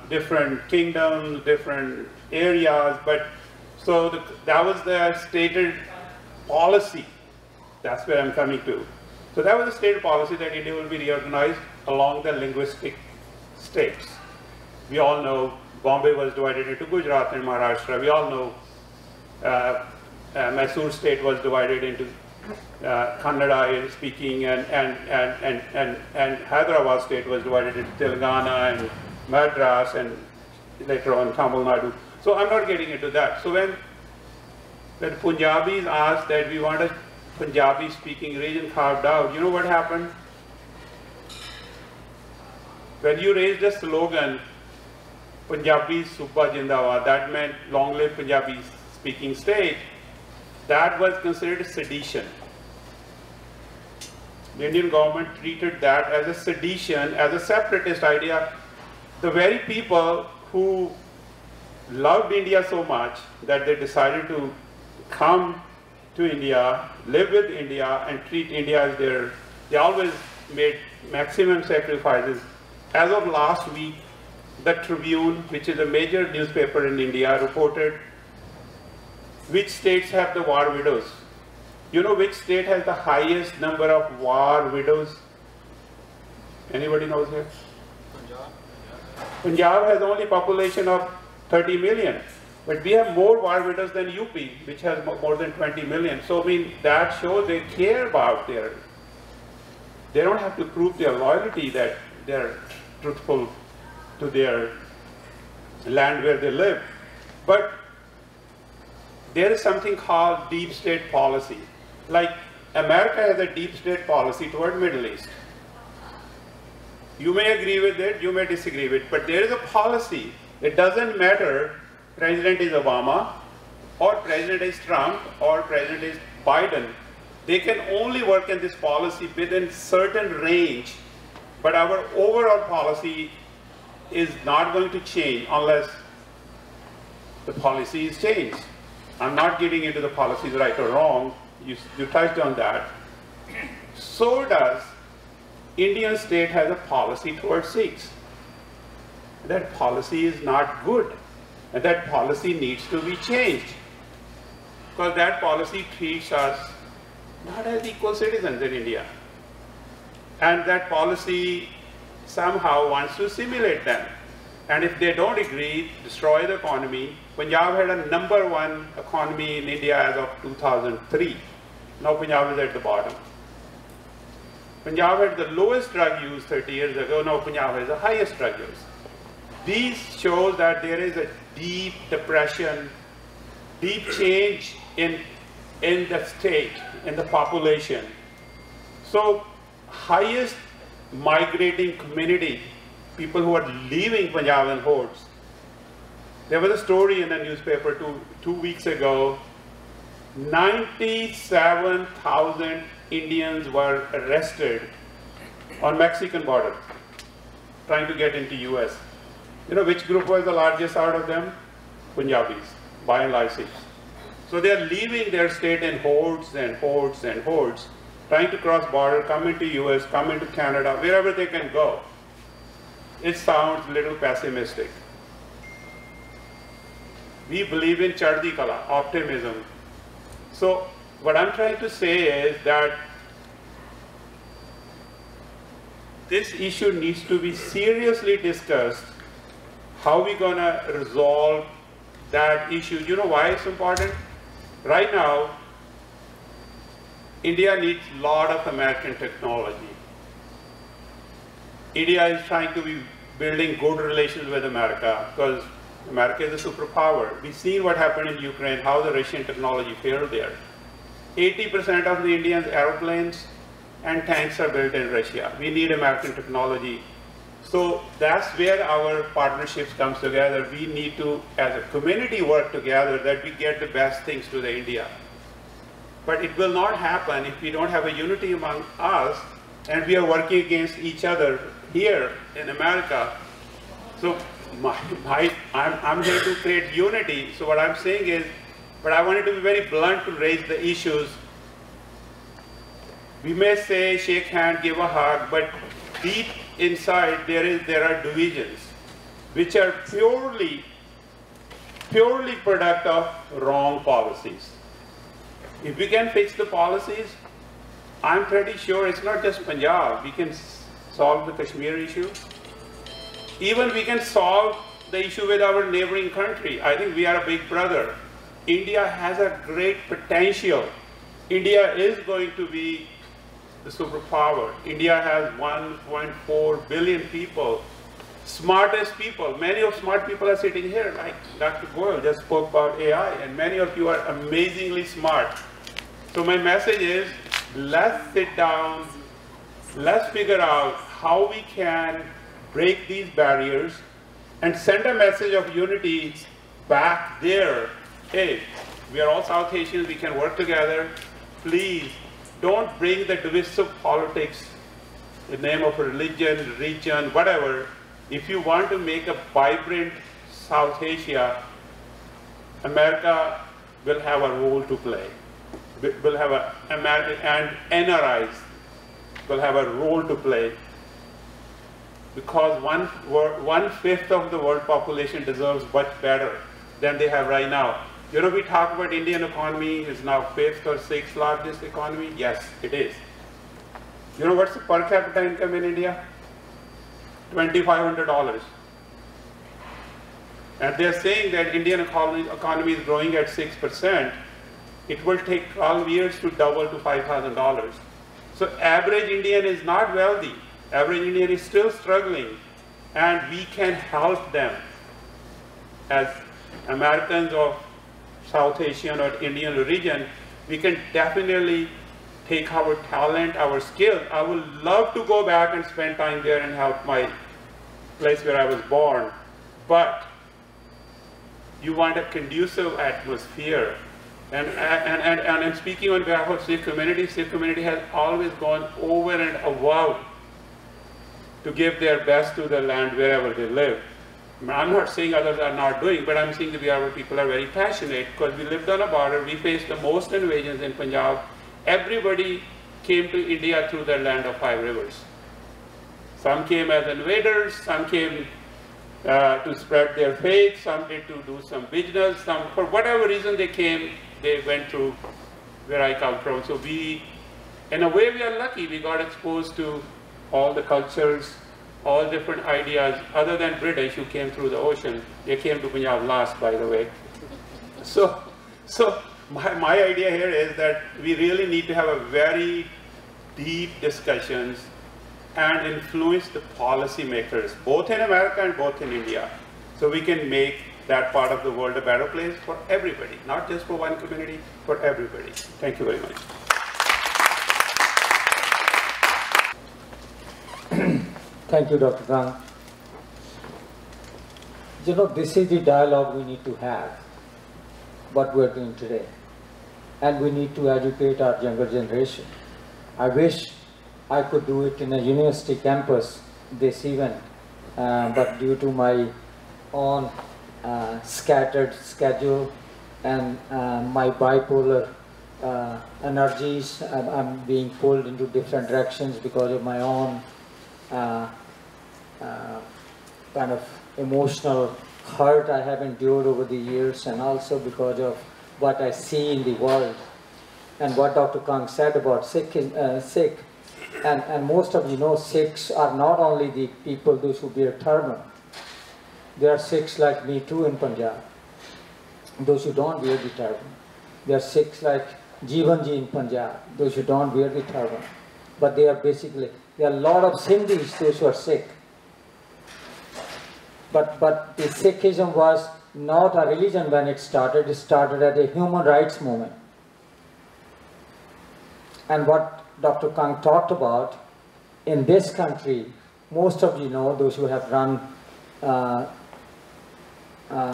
different kingdoms, different areas, but so that was the stated policy. That's where I'm coming to. So that was the stated policy that India will be reorganized. along the linguistic states. We all know Bombay was divided into Gujarat and Maharashtra. We all know Mysore state was divided into Kannada speaking, and Hyderabad state was divided into Telangana and Madras, and later on Tamil Nadu. So I'm not getting into that. So when Punjabis asked that we want a Punjabi speaking region carved out, you know what happened? When you raised the slogan, Punjabi Subba Jindabad, that meant long live Punjabi speaking state, that was considered sedition. The Indian government treated that as a sedition, as a separatist idea. The very people who loved India so much that they decided to come to India, live with India, and treat India as their, they always made maximum sacrifices. As of last week, the Tribune, which is a major newspaper in India, reported which states have the war widows. You know which state has the highest number of war widows? Anybody knows here? Punjab has only population of 30 million, but we have more war widows than UP, which has more than 20 million. So I mean, that shows they care about their, they don't have to prove their loyalty that they're truthful to their land where they live. But there is something called deep state policy. Like America has a deep state policy toward Middle East. You may agree with it, you may disagree with it, but there is a policy. It doesn't matter President is Obama, or President is Trump, or President is Biden. They can only work in this policy within certain range, but our overall policy is not going to change unless the policy is changed. I'm not getting into the policies right or wrong, you touched on that. So does Indian state has a policy towards Sikhs. That policy is not good, and that policy needs to be changed, because that policy treats us not as equal citizens in India, and that policy somehow wants to assimilate them, and if they don't agree, destroy the economy. Punjab had a #1 economy in India as of 2003. Now Punjab is at the bottom. Punjab had the lowest drug use 30 years ago, now Punjab has the highest drug use. These show that there is a deep depression, deep change in the state, in the population. So highest migrating community, people who are leaving Punjab in hordes. There was a story in the newspaper two weeks ago, 97,000 Indians were arrested on Mexican border, trying to get into US. You know which group was the largest out of them? Punjabis, by and large Sikhs. So they are leaving their state in hordes and hordes and hordes, trying to cross border, come into US, come into Canada, wherever they can go. It sounds a little pessimistic. We believe in Chardi Kala, optimism. So what I'm trying to say is that this issue needs to be seriously discussed. How are we going to resolve that issue? You know why it's important? Right now, India needs a lot of American technology. India is trying to be building good relations with America because America is a superpower. We've seen what happened in Ukraine, how the Russian technology failed there. 80% of the Indians' airplanes and tanks are built in Russia. We need American technology. So that's where our partnerships comes together. We need to, as a community, work together that we get the best things to the India. But it will not happen if we don't have a unity among us and we are working against each other here in America. So I'm here to create unity. So what I'm saying is, but I wanted to be very blunt to raise the issues. We may say shake hand, give a hug, but deep inside there are divisions which are purely product of wrong policies. If we can fix the policies, I'm pretty sure it's not just Punjab. We can solve the Kashmir issue. Even we can solve the issue with our neighboring country. I think we are a big brother. India has a great potential. India is going to be the superpower. India has 1.4 billion people, smartest people. Many of smart people are sitting here, like Dr. Goyal just spoke about AI, and many of you are amazingly smart. So my message is, let's sit down, let's figure out how we can break these barriers and send a message of unity back there. Hey, we are all South Asians, we can work together. Please don't bring the divisive politics in the name of religion, region, whatever. If you want to make a vibrant South Asia, America will have a role to play. Will have and NRIs will have a role to play, because 1/5 of the world population deserves much better than they have right now. You know, we talk about Indian economy is now 5th or 6th largest economy. Yes, it is. You know what's the per capita income in India? $2,500. And they're saying that Indian economy is growing at 6%. It will take 12 years to double to $5,000. So average Indian is not wealthy. Average Indian is still struggling. And we can help them as Americans of South Asian or Indian origin. We can definitely take our talent, our skills. I would love to go back and spend time there and help my place where I was born. But you want a conducive atmosphere. And I'm speaking on behalf of Sikh community. Sikh community has always gone over and above to give their best to the land wherever they live. I'm not saying others are not doing, but I'm saying that our people are very passionate, because we lived on a border. We faced the most invasions in Punjab. Everybody came to India through the land of 5 rivers. Some came as invaders, some came to spread their faith, some did to do some business, some, for whatever reason they came, they went through where I come from. So we, in a way we are lucky, we got exposed to all the cultures, all different ideas, other than British who came through the ocean. They came to Punjab last, by the way. So my idea here is that we really need to have a very deep discussions and influence the policymakers, both in America and both in India, so we can make that part of the world a better place for everybody, not just for one community, for everybody. Thank you very much. Thank you, Dr. Kang. You know, this is the dialogue we need to have, what we're doing today. And we need to educate our younger generation. I wish I could do it in a university campus this event, but due to my own scattered schedule and my bipolar energies, I'm being pulled into different directions because of my own kind of emotional hurt I have endured over the years, and also because of what I see in the world and what Dr. Kang said about Sikh. And most of you know Sikhs are not only the people, those who wear turban. There are Sikhs like me too in Punjab, those who don't wear the turban. There are Sikhs like Jeevan in Punjab, those who don't wear the turban. But they are basically, there are a lot of Sindhis, those who are Sikh. But the Sikhism was not a religion when it started as a human rights movement. And what Dr. Kang talked about, in this country, most of you know, those who have run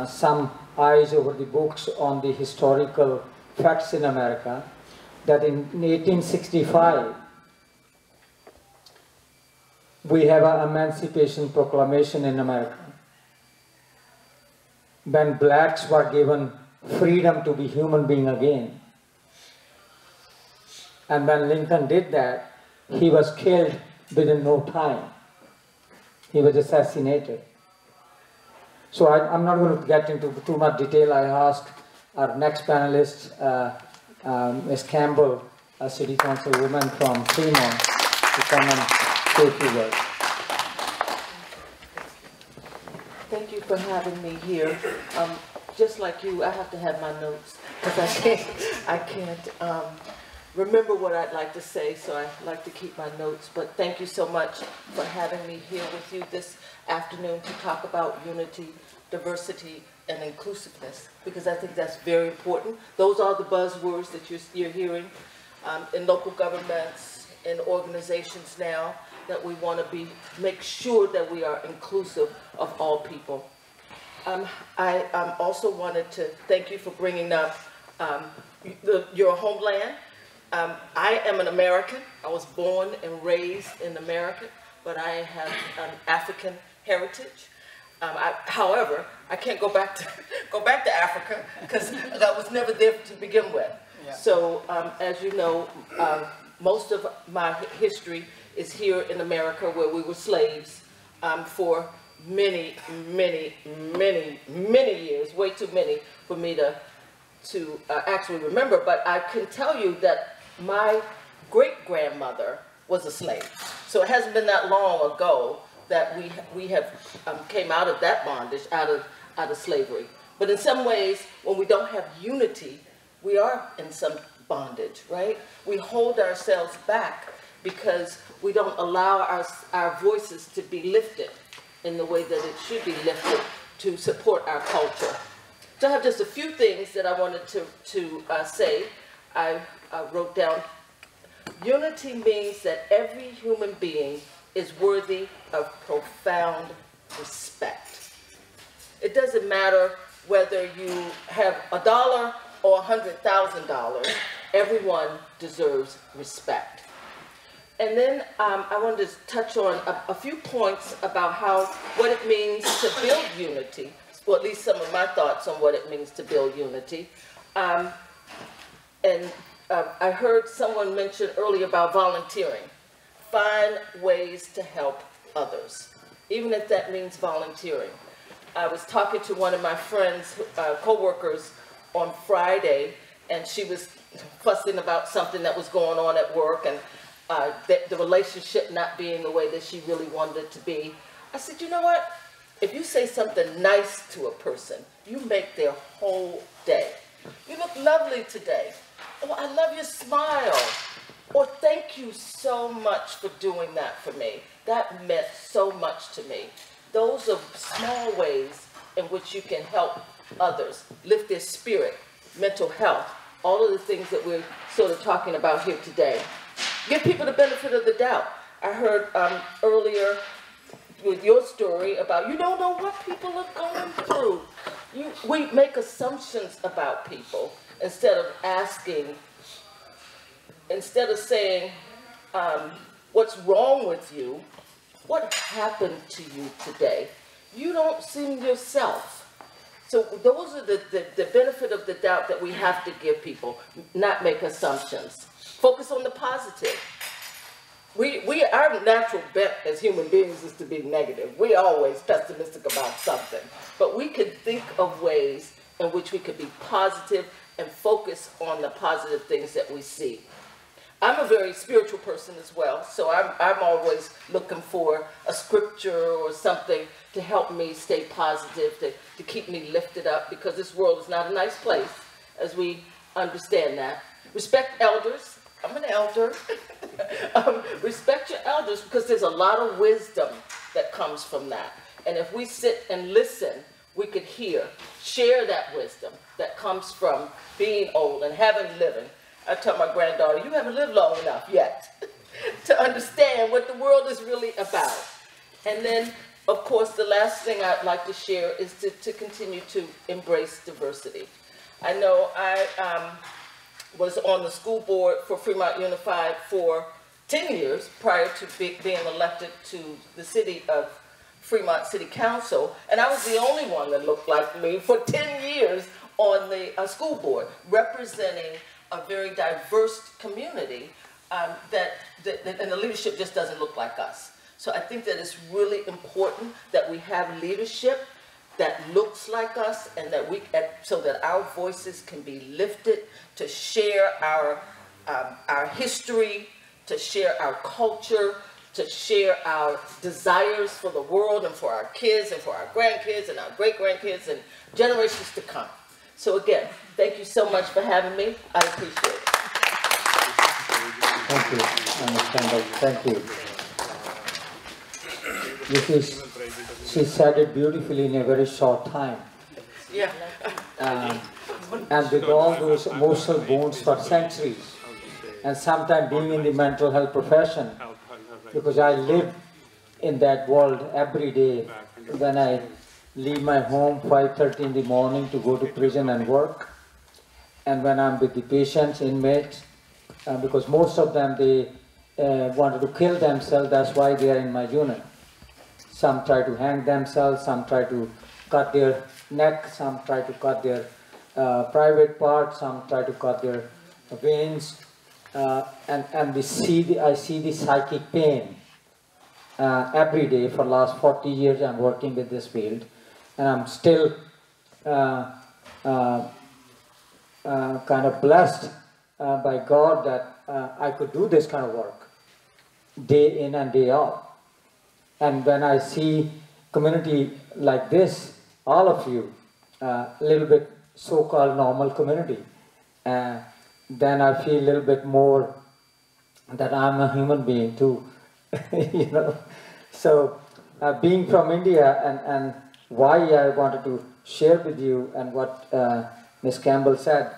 some eyes over the books on the historical facts in America, that in 1865, we have an Emancipation Proclamation in America, when blacks were given freedom to be human being again. And when Lincoln did that, he was killed within no time. He was assassinated. So I'm not going to get into too much detail. I asked our next panelist, Ms. Campbell, a city councilwoman from Fremont, to come and say a few words. for having me here. Just like you, I have to have my notes because I can't remember what I'd like to say, so I like to keep my notes. But thank you so much for having me here with you this afternoon to talk about unity, diversity, and inclusiveness, because I think that's very important. Those are the buzzwords that you're hearing in local governments, in organizations now, that we want to make sure that we are inclusive of all people. I also wanted to thank you for bringing up your homeland. I am an American. I was born and raised in America, but I have an African heritage. However, I can't go back to Africa because I was never there to begin with. Yeah. So, as you know, most of my history is here in America, where we were slaves for many, many, many, many years, way too many for me to actually remember. But I can tell you that my great-grandmother was a slave. So it hasn't been that long ago that we have came out of that bondage, out of slavery. But in some ways, when we don't have unity, we are in some bondage, right? We hold ourselves back because we don't allow our voices to be lifted in the way that it should be lifted to support our culture. So I have just a few things that I wanted to say. I wrote down, unity means that every human being is worthy of profound respect. It doesn't matter whether you have $1 or $100,000, everyone deserves respect. And then I wanted to touch on a few points about what it means to build unity, or at least some of my thoughts on what it means to build unity. I heard someone mention earlier about volunteering. Find ways to help others, even if that means volunteering. I was talking to one of my friends, co-workers, on Friday, and she was fussing about something that was going on at work, and the relationship not being the way that she really wanted it to be. I said, you know what? If you say something nice to a person, you make their whole day. You look lovely today. Oh, I love your smile. Or thank you so much for doing that for me. That meant so much to me. Those are small ways in which you can help others, lift their spirit, mental health, all of the things that we're sort of talking about here today. Give people the benefit of the doubt. I heard earlier with your story about you don't know what people are going through. We make assumptions about people instead of asking, instead of saying, what's wrong with you? What happened to you today? You don't seem yourself. So those are the benefit of the doubt that we have to give people, not make assumptions. Focus on the positive. Our natural bent as human beings is to be negative. We're always pessimistic about something. But we could think of ways in which we could be positive and focus on the positive things that we see. I'm a very spiritual person as well, so I'm always looking for a scripture or something to help me stay positive, to keep me lifted up, because this world is not a nice place, as we understand that. Respect elders. I'm an elder. Respect your elders, because there's a lot of wisdom that comes from that. And if we sit and listen, we could share that wisdom that comes from being old and having living. I tell my granddaughter, you haven't lived long enough yet to understand what the world is really about. And then, of course, the last thing I'd like to share is to continue to embrace diversity. I know I was on the school board for Fremont Unified for 10 years prior to being elected to the city of Fremont City Council, and I was the only one that looked like me for 10 years on the school board, representing a very diverse community and the leadership just doesn't look like us. So I think that it's really important that we have leadership that looks like us, and that so that our voices can be lifted to share our history, to share our culture, to share our desires for the world and for our kids and for our grandkids and our great-grandkids and generations to come. So again, thank you so much for having me. I appreciate it. Thank you. Thank you. She said it beautifully in a very short time. Yeah. And with all those emotional wounds for centuries, and sometimes being in the mental health profession, because I live in that world every day. When I leave my home 5:30 in the morning to go to prison and work, and when I'm with the patients, inmates, because most of them, they wanted to kill themselves, that's why they are in my unit. Some try to hang themselves, some try to cut their neck, some try to cut their private parts, some try to cut their veins, and I see the psychic pain every day. For the last 40 years I'm working with this field, and I'm still kind of blessed by God that I could do this kind of work day in and day out. And when I see community like this, all of you, a little bit so-called normal community, then I feel a little bit more that I'm a human being too, you know. So being from India, and why I wanted to share with you and what Ms. Campbell said,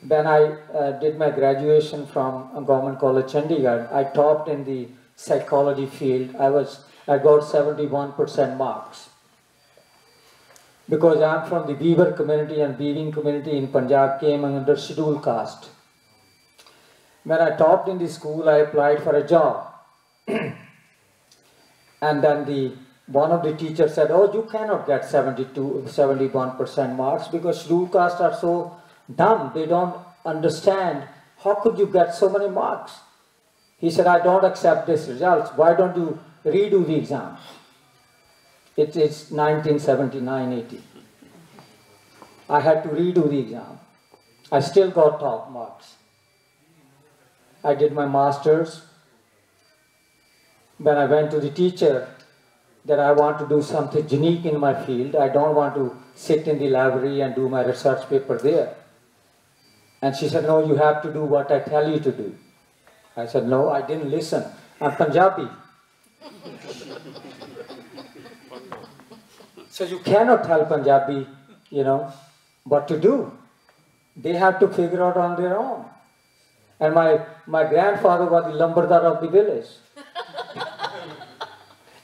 when I did my graduation from Government College Chandigarh, I topped in the psychology field. I got 71% marks. Because I'm from the weaver community, and weaving community in Punjab came under scheduled caste. When I topped in the school, I applied for a job. And then one of the teachers said, "Oh, you cannot get 71% marks because scheduled caste are so dumb. They don't understand. How could you get so many marks?" He said, "I don't accept this results. Why don't you redo the exam?" It's 1979-80. I had to redo the exam. I still got top marks. I did my master's. When I went to the teacher that I want to do something unique in my field, I don't want to sit in the library and do my research paper there. And she said, "No, you have to do what I tell you to do." I said, "No, I didn't listen. I'm Punjabi." So you cannot tell Punjabi, you know, what to do. They have to figure out on their own. And my grandfather was the lumbardar of the village.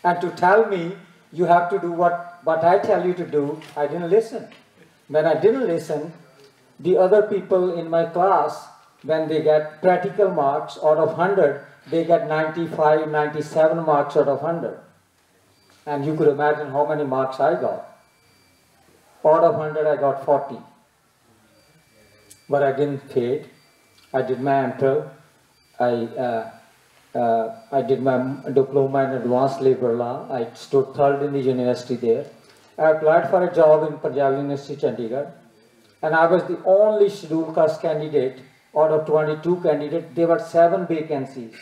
And to tell me, you have to do what I tell you to do, I didn't listen. When I didn't listen, the other people in my class, when they get practical marks out of 100, they get 95, 97 marks out of 100. And you could imagine how many marks I got. Out of 100, I got 40. But I didn't fade. I did my MPhil. I did my diploma in advanced labor law. I stood third in the university there. I applied for a job in Punjab University, Chandigarh. And I was the only scheduled caste candidate out of 22 candidates. There were 7 vacancies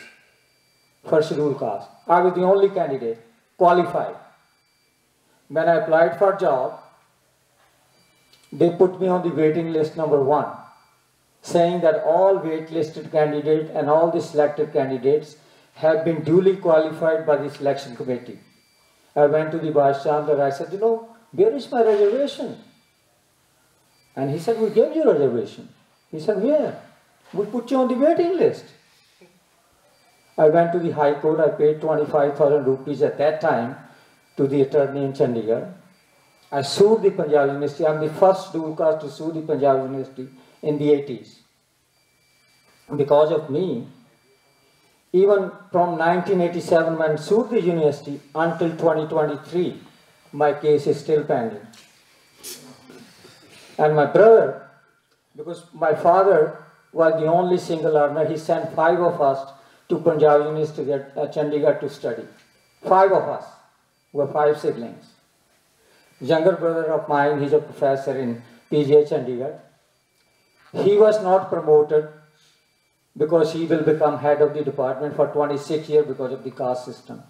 for scheduled caste. I was the only candidate qualified. When I applied for a job, they put me on the waiting list number 1, saying that all waitlisted candidates and all the selected candidates have been duly qualified by the selection committee. I went to the Vice Chancellor. I said, "You know, where is my reservation?" And he said, "We gave you a reservation." He said, "Where?" "We put you on the waiting list." I went to the High Court. I paid 25,000 rupees at that time to the attorney in Chandigarh. I sued the Punjab University. I'm the first scheduled caste to sue the Punjab University in the 80s. Because of me, even from 1987 when I sued the university until 2023, my case is still pending. And my brother, because my father was the only single earner, he sent 5 of us to Punjab University at Chandigarh to study. 5 of us were 5 siblings. Younger brother of mine, he's a professor in PGH Chandigarh. He was not promoted because he will become head of the department for 26 years because of the caste system.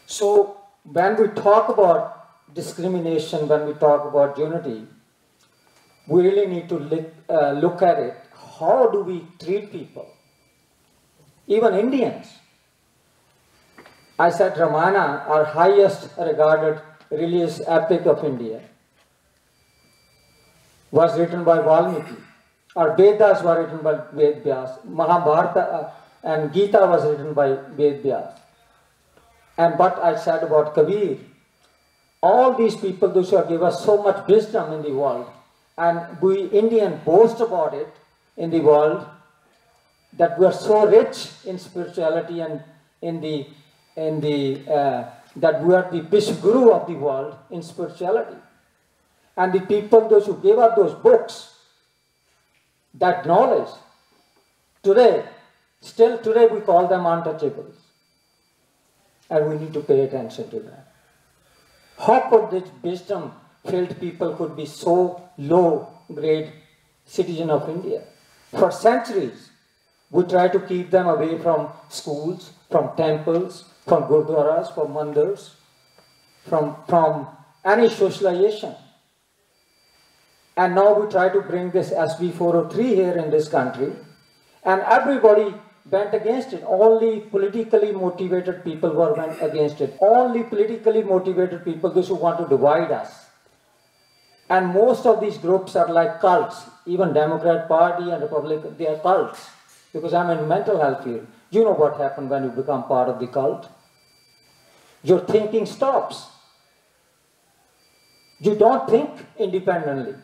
So when we talk about discrimination, when we talk about unity, we really need to look at it. How do we treat people? Even Indians. I said Ramayana, our highest regarded religious epic of India, was written by Valmiki. Our Vedas were written by Ved Vyas. Mahabharata and Gita was written by Ved Vyas. And what I said about Kabir, all these people, those who have given us so much wisdom in the world, and we Indians boast about it in the world, that we are so rich in spirituality and that we are the Bishop Guru of the world in spirituality. And the people, those who gave us those books, that knowledge, today, still today we call them untouchables. And we need to pay attention to that. How could this wisdom-filled people could be so low-grade citizen of India? For centuries, we try to keep them away from schools, from temples, from gurdwaras, from mandirs, from any socialization. And now we try to bring this SB 403 here in this country, and everybody went against it. Only politically motivated people went against it. Only politically motivated people, those who want to divide us. And most of these groups are like cults. Even Democrat Party and Republican, they are cults. Because I'm in mental health field. You know what happens when you become part of the cult? Your thinking stops. You don't think independently.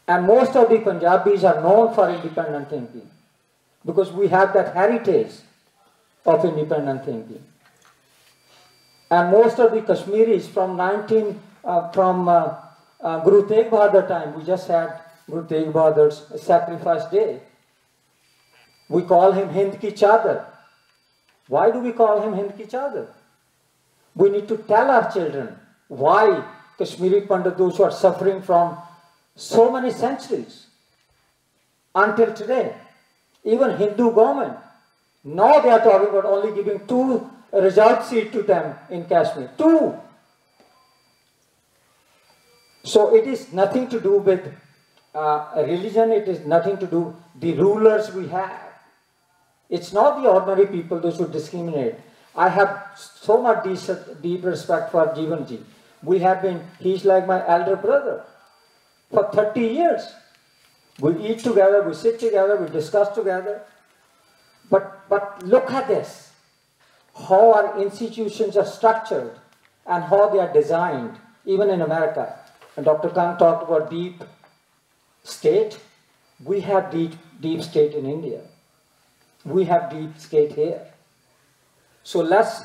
And most of the Punjabis are known for independent thinking, because we have that heritage of independent thinking. And most of the Kashmiris from Guru Tegh Bahadur time, we just had Guru Tegh Bahadur's sacrifice day. We call him Hind Ki Chadar. Why do we call him Hind Ki Chadar? We need to tell our children why Kashmiri Pandit, those who are suffering from so many centuries until today. Even Hindu government, now they are talking about only giving 2 reserved seats to them in Kashmir. 2. So it is nothing to do with religion, it is nothing to do with the rulers we have. It's not the ordinary people those who discriminate. I have so much deep respect for Jeevan ji. He's like my elder brother. For 30 years, we eat together, we sit together, we discuss together. But look at this, how our institutions are structured and how they are designed, even in America. And Dr. Kang talked about deep state. We have deep state in India. We have deep state here. So let's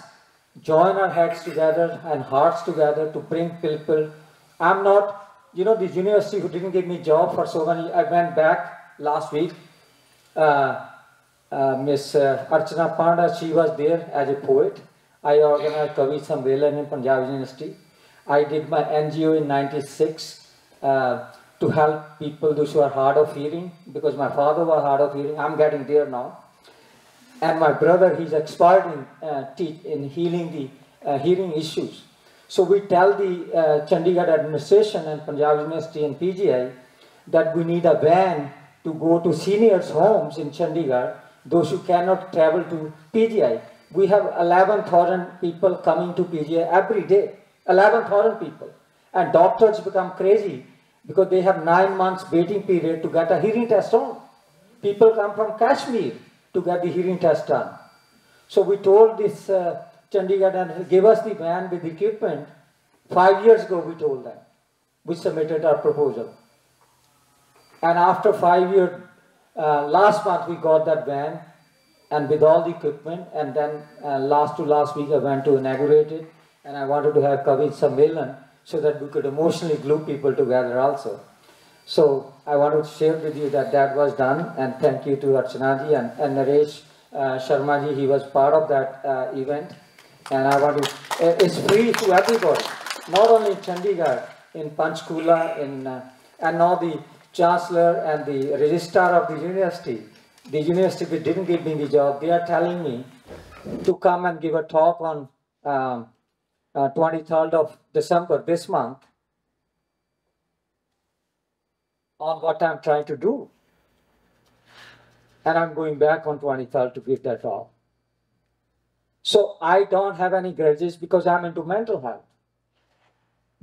join our heads together and hearts together to bring people. I'm not, this university who didn't give me a job for so many, I went back last week. Miss Archana Panda, she was there as a poet. I organized Kavi Sammelan in Punjab University. I did my NGO in '96 to help people those who are hard of hearing, because my father was hard of hearing. I'm getting there now. And my brother, he's expert in healing the hearing issues. So we tell the Chandigarh administration and Punjab University and PGI that we need a van to go to seniors' homes in Chandigarh, those who cannot travel to PGI. We have 11,000 people coming to PGI every day, 11,000 people. And doctors become crazy because they have 9 months waiting period to get a hearing test done. People come from Kashmir to get the hearing test done. So we told this Chandigarh and give us the van with equipment. 5 years ago we told them. We submitted our proposal. And after 5 years, last month we got that van and with all the equipment, and then last week I went to inaugurate it, and I wanted to have Kavi Sammelan so that we could emotionally glue people together also. So I wanted to share with you that was done, and thank you to Archana ji and Naresh Sharma ji, he was part of that event. And I want to, it's free to everybody, not only in Chandigarh, in Panchkula, and now the chancellor and the registrar of the university didn't give me the job. They are telling me to come and give a talk on 23rd of December this month on what I'm trying to do. And I'm going back on 23rd to give that talk. So I don't have any grudges because I'm into mental health.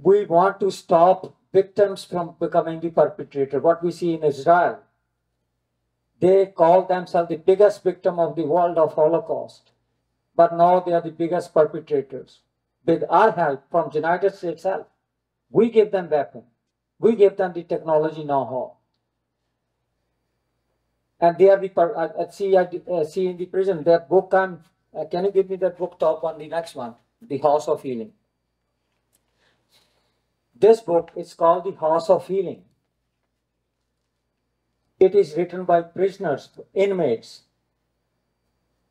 We want to stop victims from becoming the perpetrator. What we see in Israel, they call themselves the biggest victim of the world of Holocaust. But now they are the biggest perpetrators. With our help from the United States itself, we give them weapons. We give them the technology know-how. And they are the, see in the prison, that book, can you give me that book top on the next one? The House of Healing. This book is called The House of Healing. It is written by prisoners, inmates,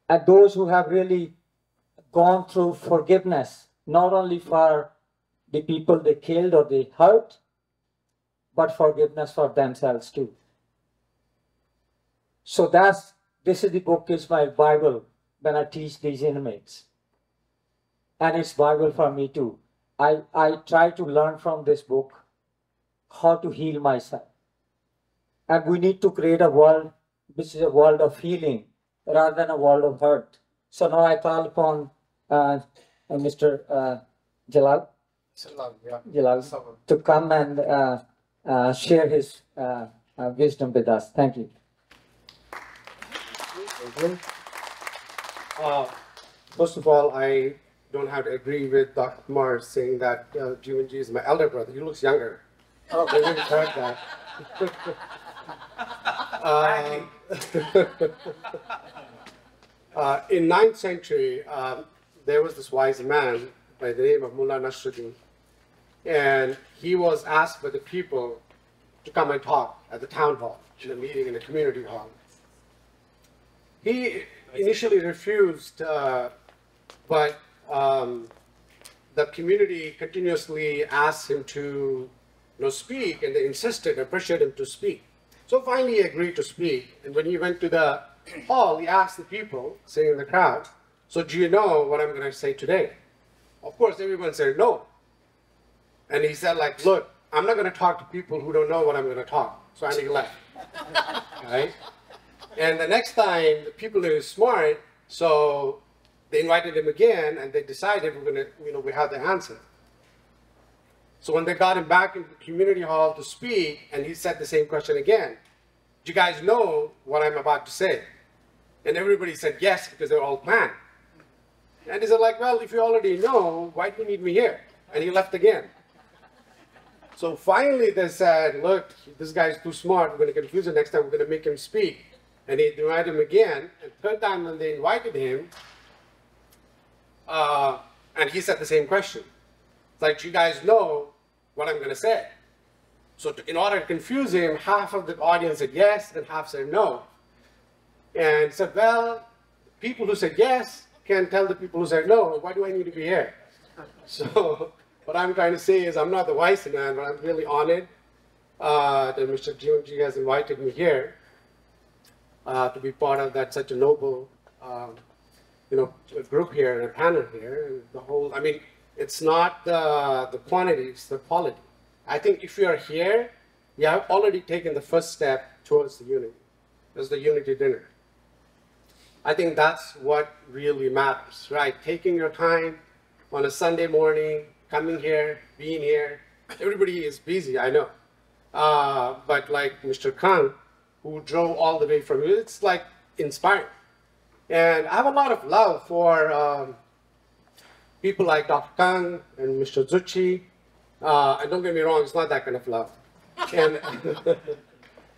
and those who have really gone through forgiveness, not only for the people they killed or they hurt, but forgiveness for themselves too. So this is the book, is my Bible when I teach these inmates. And it's Bible for me too. I try to learn from this book how to heal myself. And we need to create a world which is a world of healing rather than a world of hurt. So now I call upon Mr. Jalal to come and share his wisdom with us. Thank you. First of all, I don't have to agree with Dr. Kumar saying that Jeevan is my elder brother. He looks younger. Oh, I didn't heard that. In 9th century, there was this wise man by the name of Mullah Nasruddin, and he was asked by the people to come and talk at the town hall, in a meeting in the community hall. He initially refused, but the community continuously asked him to speak, and they insisted and pressured him to speak. So finally he agreed to speak, and when he went to the hall, he asked the people sitting in the crowd, so do you know what I'm going to say today? Of course, everyone said no. And he said, like, look, I'm not going to talk to people who don't know what I'm going to talk. So he left. Right? And the next time, the people who were smart, so they invited him again, and they decided we're going to, we have the answer. So when they got him back into the community hall to speak, and he said the same question again, do you guys know what I'm about to say? And everybody said yes, because they're all planned. And he said, like, well, if you already know, why do you need me here? And he left again. So finally they said, look, this guy's too smart. We're going to confuse him next time. We're going to make him speak. And they invited him again. And third time when they invited him, and he said the same question. It's like, you guys know what I'm going to say. So in order to confuse him, half of the audience said yes, and half said no. And said, well, people who said yes can tell the people who said no, why do I need to be here? So what I'm trying to say is I'm not the wise man, but I'm really honored that Mr. Jeevan has invited me here to be part of that such a noble group here and a panel here. And the whole, I mean, it's not the quantity, it's the quality. I think if you are here, you have already taken the first step towards the unity. There's the unity dinner. I think that's what really matters, right? Taking your time on a Sunday morning, coming here, being here. Everybody is busy, I know. But like Mr. Khan, who drove all the way from here, it's like inspiring. And I have a lot of love for people like Dr. Khan and Mr. Zutshi. And don't get me wrong, it's not that kind of love. And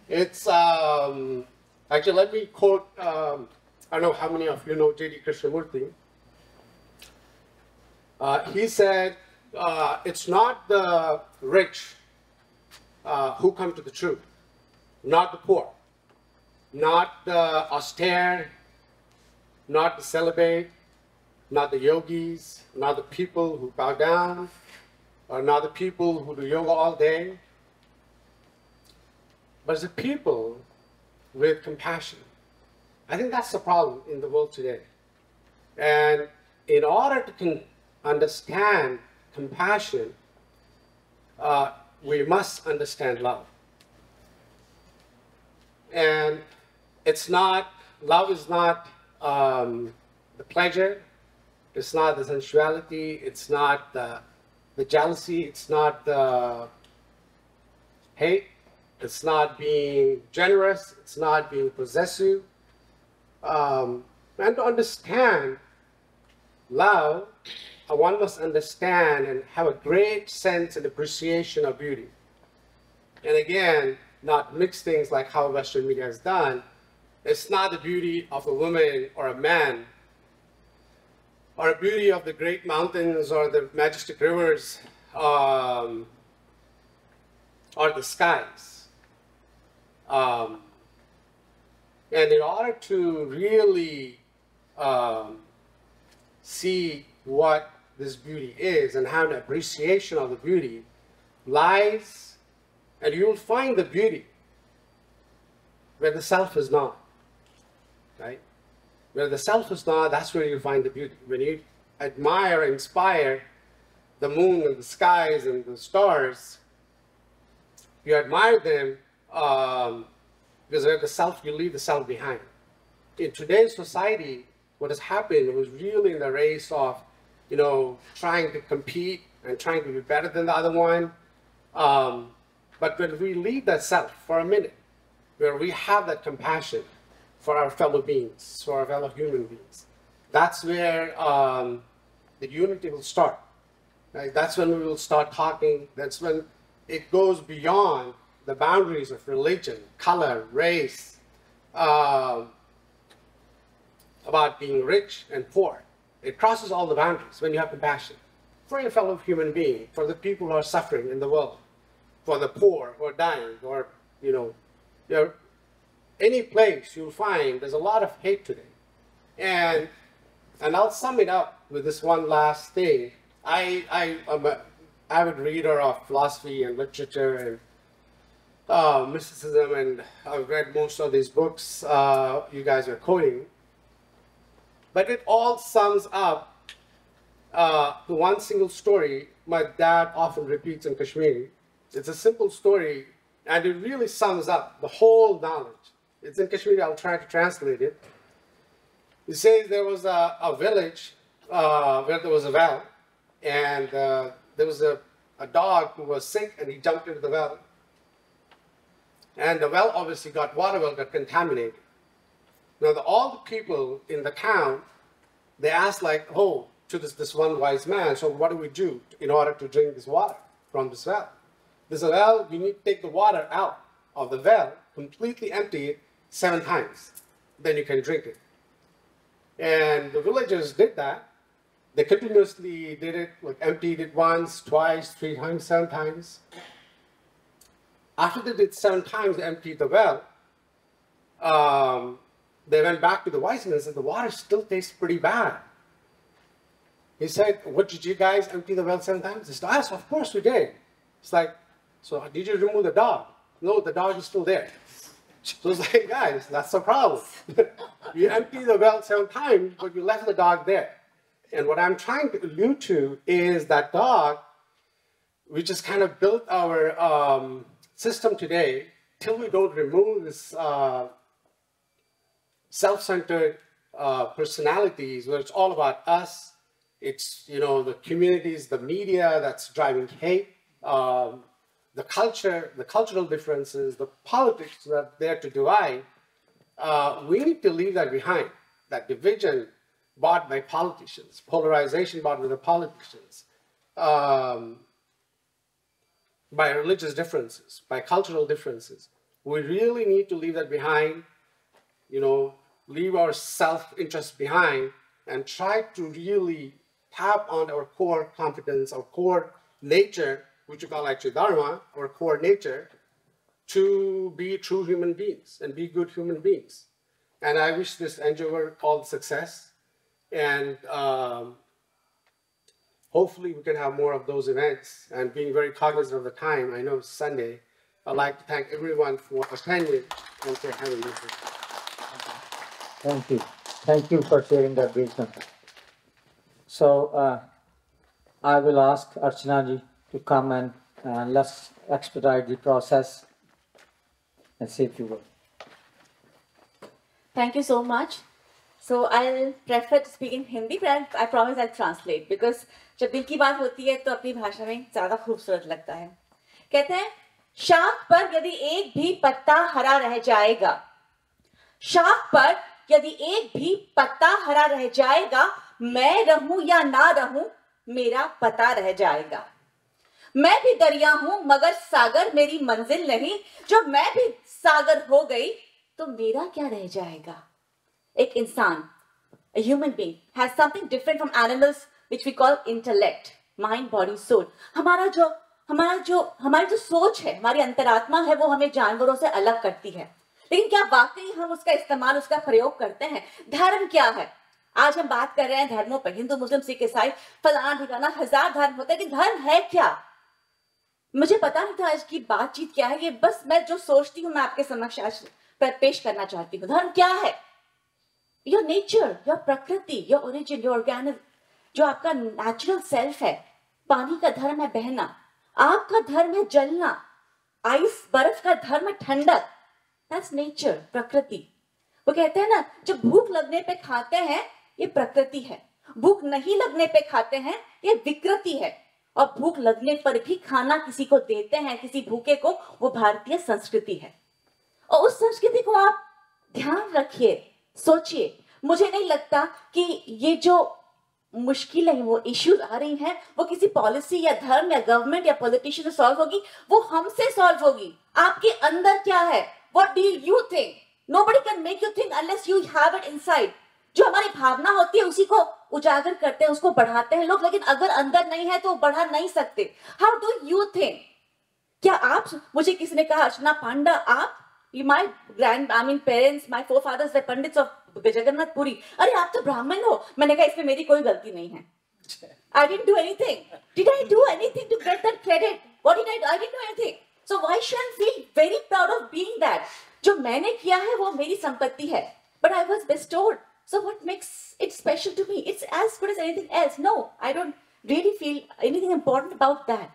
it's, actually, let me quote, I don't know how many of you know J.D. Krishnamurti. He said, it's not the rich who come to the truth, not the poor, not the austere, not the celibate, not the yogis, not the people who bow down, or not the people who do yoga all day. but as a people with compassion. I think that's the problem in the world today. And in order to understand compassion, we must understand love. And it's not, love is not the pleasure, it's not the sensuality, it's not the jealousy, it's not the hate, it's not being generous, it's not being possessive. And to understand love, one must understand and have a great sense and appreciation of beauty. And again, not mix things like how Western media has done. It's not the beauty of a woman or a man, or the beauty of the great mountains or the majestic rivers, or the skies. And in order to really see what this beauty is and have an appreciation of the beauty lies, and you will find the beauty where the self is not, right? Where the self is not, that's where you find the beauty. When you admire, inspire the moon and the skies and the stars, you admire them because where the self, you leave the self behind. In today's society, what has happened was really in the race of, trying to compete and trying to be better than the other one. But when we leave that self for a minute, where we have that compassion for our fellow beings, for our fellow human beings, that's where the unity will start. Right? That's when we will start talking. That's when it goes beyond the boundaries of religion, color, race, about being rich and poor. It crosses all the boundaries when you have compassion for your fellow human being, for the people who are suffering in the world, for the poor or dying, or any place you'll find there's a lot of hate today. And I'll sum it up with this one last thing. I'm an avid reader of philosophy and literature and mysticism, and I've read most of these books you guys are quoting. But it all sums up to one single story my dad often repeats in Kashmiri. It's a simple story, and it really sums up the whole knowledge. It's in Kashmiri, I'll try to translate it. It says there was a village where there was a well, and there was a dog who was sick, and he jumped into the well. And the well obviously got contaminated. Now all the people in the town, they asked to this one wise man, so what do we do in order to drink this water from this well? This well, you need to take the water out of the well, completely empty it 7 times. Then you can drink it. And the villagers did that. They continuously did it, emptied it once, twice, 3 times, 7 times. After they did 7 times, they emptied the well. They went back to the wise man and said, the water still tastes pretty bad. He said, what, did you guys empty the well 7 times? They said, yes, of course we did. It's like, so did you remove the dog? No, the dog is still there. So it's like, guys, that's the problem. You empty the well 7 times, but you left the dog there. And what I'm trying to allude to is that dog, we just kind of built our system today till we don't remove this self-centered personalities where it's all about us. It's, the communities, the media that's driving hate, the culture, the cultural differences, the politics that are there to divide. We need to leave that behind, that division bought by politicians, polarization bought by the politicians, by religious differences, by cultural differences. We really need to leave that behind, leave our self-interest behind and try to really tap on our core competence, our core nature, which we call actually Dharma, our core nature, to be true human beings and be good human beings. And I wish this endeavor all success. And hopefully we can have more of those events. And being very cognizant of the time, I know it's Sunday, I'd like to thank everyone for attending and for having me here. Thank you. Thank you for sharing that wisdom. So I will ask Archana ji to come and let's expedite the process and see if you will. Thank you so much. So I'll prefer to speak in Hindi, but I promise I'll translate because जब दिल की बात होती है तो अपनी भाषा में ज़्यादा खूबसूरत लगता है. कहते हैं शाख पर यदि एक भी पत्ता हरा रह जाएगा, शाख पर यदि एक भी पत्ता हरा रह जाएगा, मैं रहूं या ना रहूं मेरा पता रह जाएगा. मैं भी दरिया हूं मगर सागर मेरी मंजिल नहीं, जो मैं भी सागर हो गई तो मेरा क्या रह जाएगा. एक इंसान, a human being has something different from animals which we call intellect, mind, body, soul. हमारी जो सोच है, हमारी अंतरात्मा है, वो हमें जानवरों से अलग करती है. लेकिन क्या वाकई हम उसका इस्तेमाल, उसका प्रयोग करते हैं? धर्म क्या है? आज हम बात कर रहे हैं धर्मों पर, हिंदू, मुस्लिम, सिख, ईसाई, फलाना ठिकाना, 1000 धर्म होते हैं, कि धर्म है क्या? मुझे पता नहीं था आज की बातचीत क्या है. ये बस मैं जो सोचती हूँ मैं आपके समक्ष आज पेश करना चाहती हूँ. धर्म क्या है? योर नेचर, योर प्रकृति, योर ओरिजिन, योर ऑर्गेनिज्म, जो आपका नेचुरल सेल्फ है. पानी का धर्म है बहना, आग का धर्म है जलना, आइस बर्फ का धर्म है ठंडक. दैट्स नेचर, प्रकृति. वो कहते हैं ना, जब भूख लगने पे खाते हैं ये प्रकृति है, भूख नहीं लगने पे खाते हैं ये विकृति है, और भूख लगने पर भी खाना किसी को देते हैं, किसी भूखे को, वो भारतीय संस्कृति है. और उस संस्कृति को आप ध्यान रखिए, सोचिए. मुझे नहीं लगता कि ये जो मुश्किलें, वो इश्यूज आ रही हैं, वो किसी पॉलिसी या धर्म या गवर्नमेंट या पॉलिटिशियन से सॉल्व होगी. वो हमसे सॉल्व होगी. आपके अंदर क्या है? What do you think? Nobody can make you think unless you have it inside. जो हमारी भावना होती है उसी को उजागर करते हैं, उसको बढ़ाते हैं लोग, लेकिन अगर अंदर नहीं है तो बढ़ा नहीं सकते. How do you think? क्या आप, मुझे किसी ने कहा अर्चना पांडा, आप, my parents, my forefathers were pandits of Jagannath Puri. अरे आप तो ब्राह्मण हो. मैंने कहा इसमें मेरी कोई गलती नहीं है. I didn't do anything. Did I do anything to get that credit? What did I do? I didn't do anything. So why should I feel very proud of being that? जो मैंने किया है वो मेरी संपत्ति है. But I was bestowed. So what makes it special to me? It's as good as anything else. No, I don't really feel anything important about that.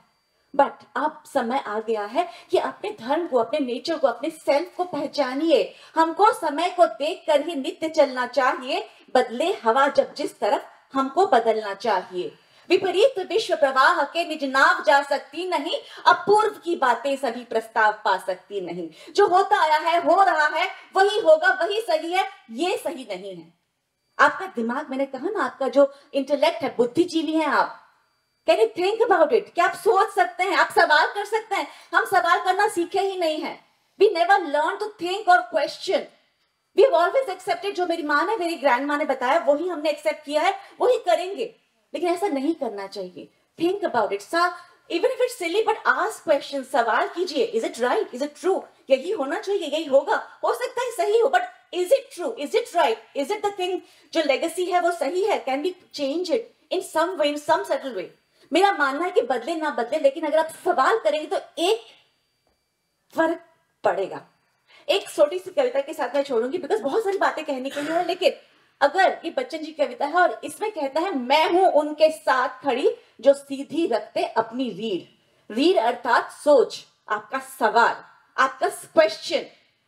But अब समय आ गया है कि अपने धर्म को, अपने नेचर को, अपने सेल्फ को पहचानिए. हमको समय को देखकर ही नित्य चलना चाहिए. बदले हवा जब जिस तरफ, हमको बदलना चाहिए. विपरीत विश्व प्रवाह के निज नाव जा सकती नहीं, अपूर्व की बातें सभी प्रस्ताव पा सकती नहीं. जो होता आया है, हो रहा है, वही होगा, वही सही है, ये सही नहीं है. आपका दिमाग, मैंने कहा ना, आपका जो इंटेलेक्ट है, बुद्धिजीवी है आप. Can you think about it? क्या आप सोच सकते हैं? आप सवाल कर सकते हैं? हम सवाल करना सीखे ही नहीं हैं. We never learn to think or question. We have always accepted, जो मेरी माँ ने, मेरी ग्रैंड माँ ने बताया, वही हमने एक्सेप्ट किया है, वही करेंगे. लेकिन ऐसा नहीं करना चाहिए. Think about it. Even if it's silly, but ask questions. सवाल कीजिए. Is it right? Is it true? यही होना चाहिए, यही होगा. हो सकता है सही हो, but is it true? Is it right? Is it the thing? जो legacy है वो सही है? Can we change it in some way, in some subtle way? मेरा मानना है कि बदले ना बदले, लेकिन अगर आप सवाल करेंगे तो एक फर्क पड़ेगा. एक छोटी सी कविता के साथ मैं छोड़ूंगी, बिकॉज बहुत सारी बातें कहने के लिए है. लेकिन अगर ये बच्चन जी कविता है और इसमें कहता है, मैं हूं उनके साथ खड़ी जो सीधी रखते अपनी रीढ़. रीढ़ अर्थात सोच, आपका सवाल, आपका क्वेश्चन,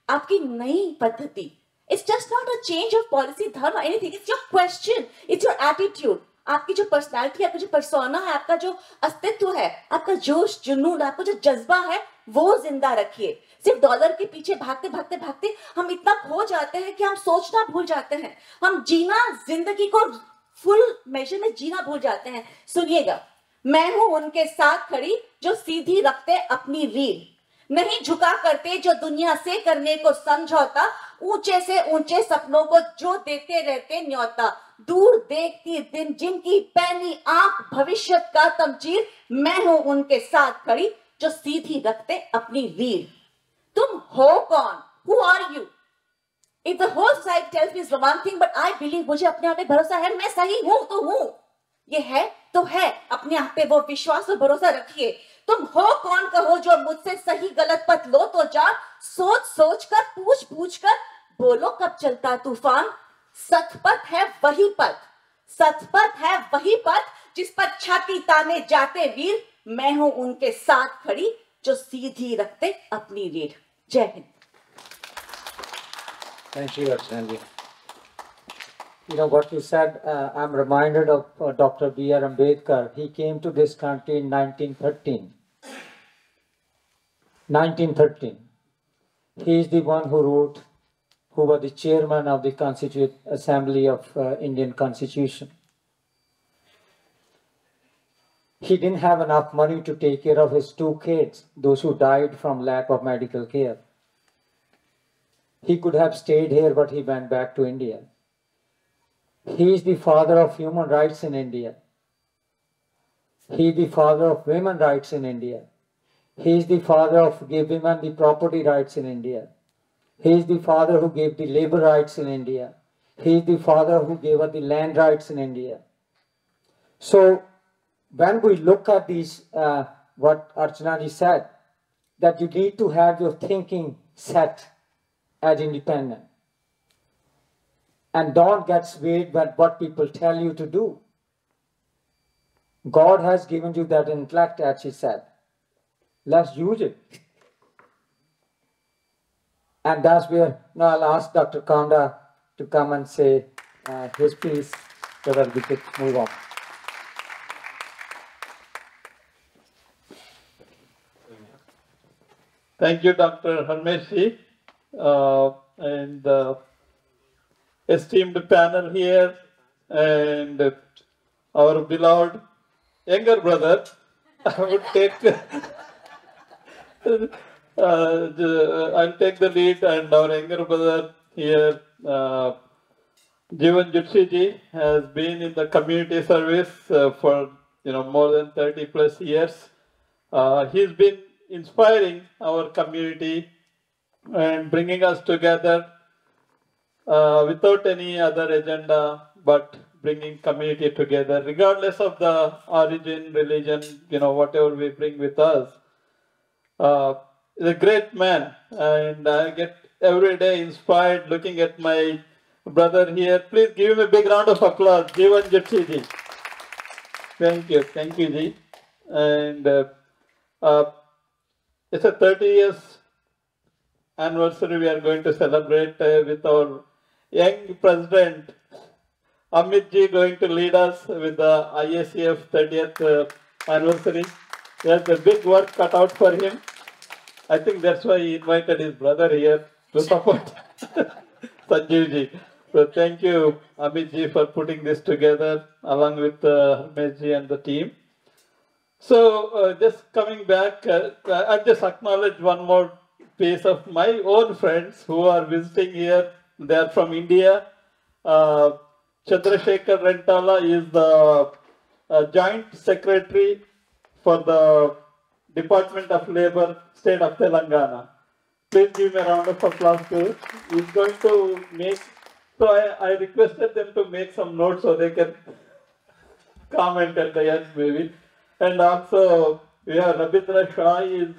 आपकी नई पद्धति. It's just not a change of policy, धर्म, anything. It's your question, it's your attitude. आपकी जो पर्सनालिटी, आपका जो पर्सोना है, आपका जो अस्तित्व है, आपका जोश, जुनून, आपका जो जज्बा है, वो जिंदा रखिए. सिर्फ डॉलर के पीछे भागते भागते भागते हम इतना खो जाते हैं कि हम सोचना भूल जाते हैं. हम जीना, जिंदगी को फुल मेजर में जीना भूल जाते हैं. सुनिएगा, मैं हूं उनके साथ खड़ी जो सीधी रखते अपनी रीढ़, नहीं झुका करते जो दुनिया से करने को समझौता, ऊंचे से ऊंचे सपनों को जो देते रहते न्योता, दूर देखती दिन जिनकी पैनी आंख भविष्य का तमचीर, मैं हूं उनके साथ खड़ी जो सीधी रखते अपनी रीढ़. तुम हो कौन? Who are you? If the whole side tells me is one thing, but I believe, मुझे अपने आप पे भरोसा है, मैं सही हूं तो हूं. ये है तो है, अपने आप पे वो विश्वास और भरोसा रखिए. तुम हो कौन कहो जो मुझसे सही गलत पथ लो तो जा, सोच सोच कर पूछ पूछ कर बोलो कब चलता तूफान। सतपथ है वही पथ, सतपथ है वही पथ जिस पर छाती ताने जाते वीर, मैं हूं उनके साथ खड़ी जो सीधी रखते अपनी रीढ़। जय Hind. Thank you, Archana. You know what you said, I'm reminded of Dr. B.R. Ambedkar. He came to this country in 1913. 1913. He is the one who wrote, who was the chairman of the Constituent Assembly of Indian Constitution. He didn't have enough money to take care of his 2 kids, those who died from lack of medical care. He could have stayed here, but he went back to India. He is the father of human rights in India. He is the father of women's rights in India. He is the father of gave women the property rights in India. He is the father who gave the labor rights in India. He is the father who gave us the land rights in India. So when we look at these, what Archana ji said, that you need to have your thinking set as independent. And don't get swayed by what people tell you to do. God has given you that intellect, as she said. Let's use it. And that's where now I'll ask Dr. Konda to come and say his piece so that we could move on. Thank you, Dr. Harmesh, and esteemed panel here, and our beloved younger brother. I would take, I'll take the lead, and our younger brother here, Jeevan Zutshi ji, has been in the community service for more than 30 plus years. He's been inspiring our community and bringing us together without any other agenda, but bringing community together, regardless of the origin, religion, whatever we bring with us. He's a great man, and I get every day inspired looking at my brother here. Please give him a big round of applause, Jeevan Zutshi ji. Thank you, Ji. And it's a 30 years anniversary we are going to celebrate with our young president, Amit ji, going to lead us with the IACF 30th anniversary. There's a big work cut out for him. I think that's why he invited his brother here to support Sanjeev ji. So thank you, Amit ji, for putting this together along with Harmesh ji and the team. So just coming back, I'll just acknowledge one more piece of my own friends who are visiting here. They are from India. Chandrasekhar Rentala is the Joint Secretary for the Department of Labor, State of Telangana. Please give me a round of applause too. He's going to make, so I requested them to make some notes so they can comment at the end maybe. And also we have Rabindra Shah, is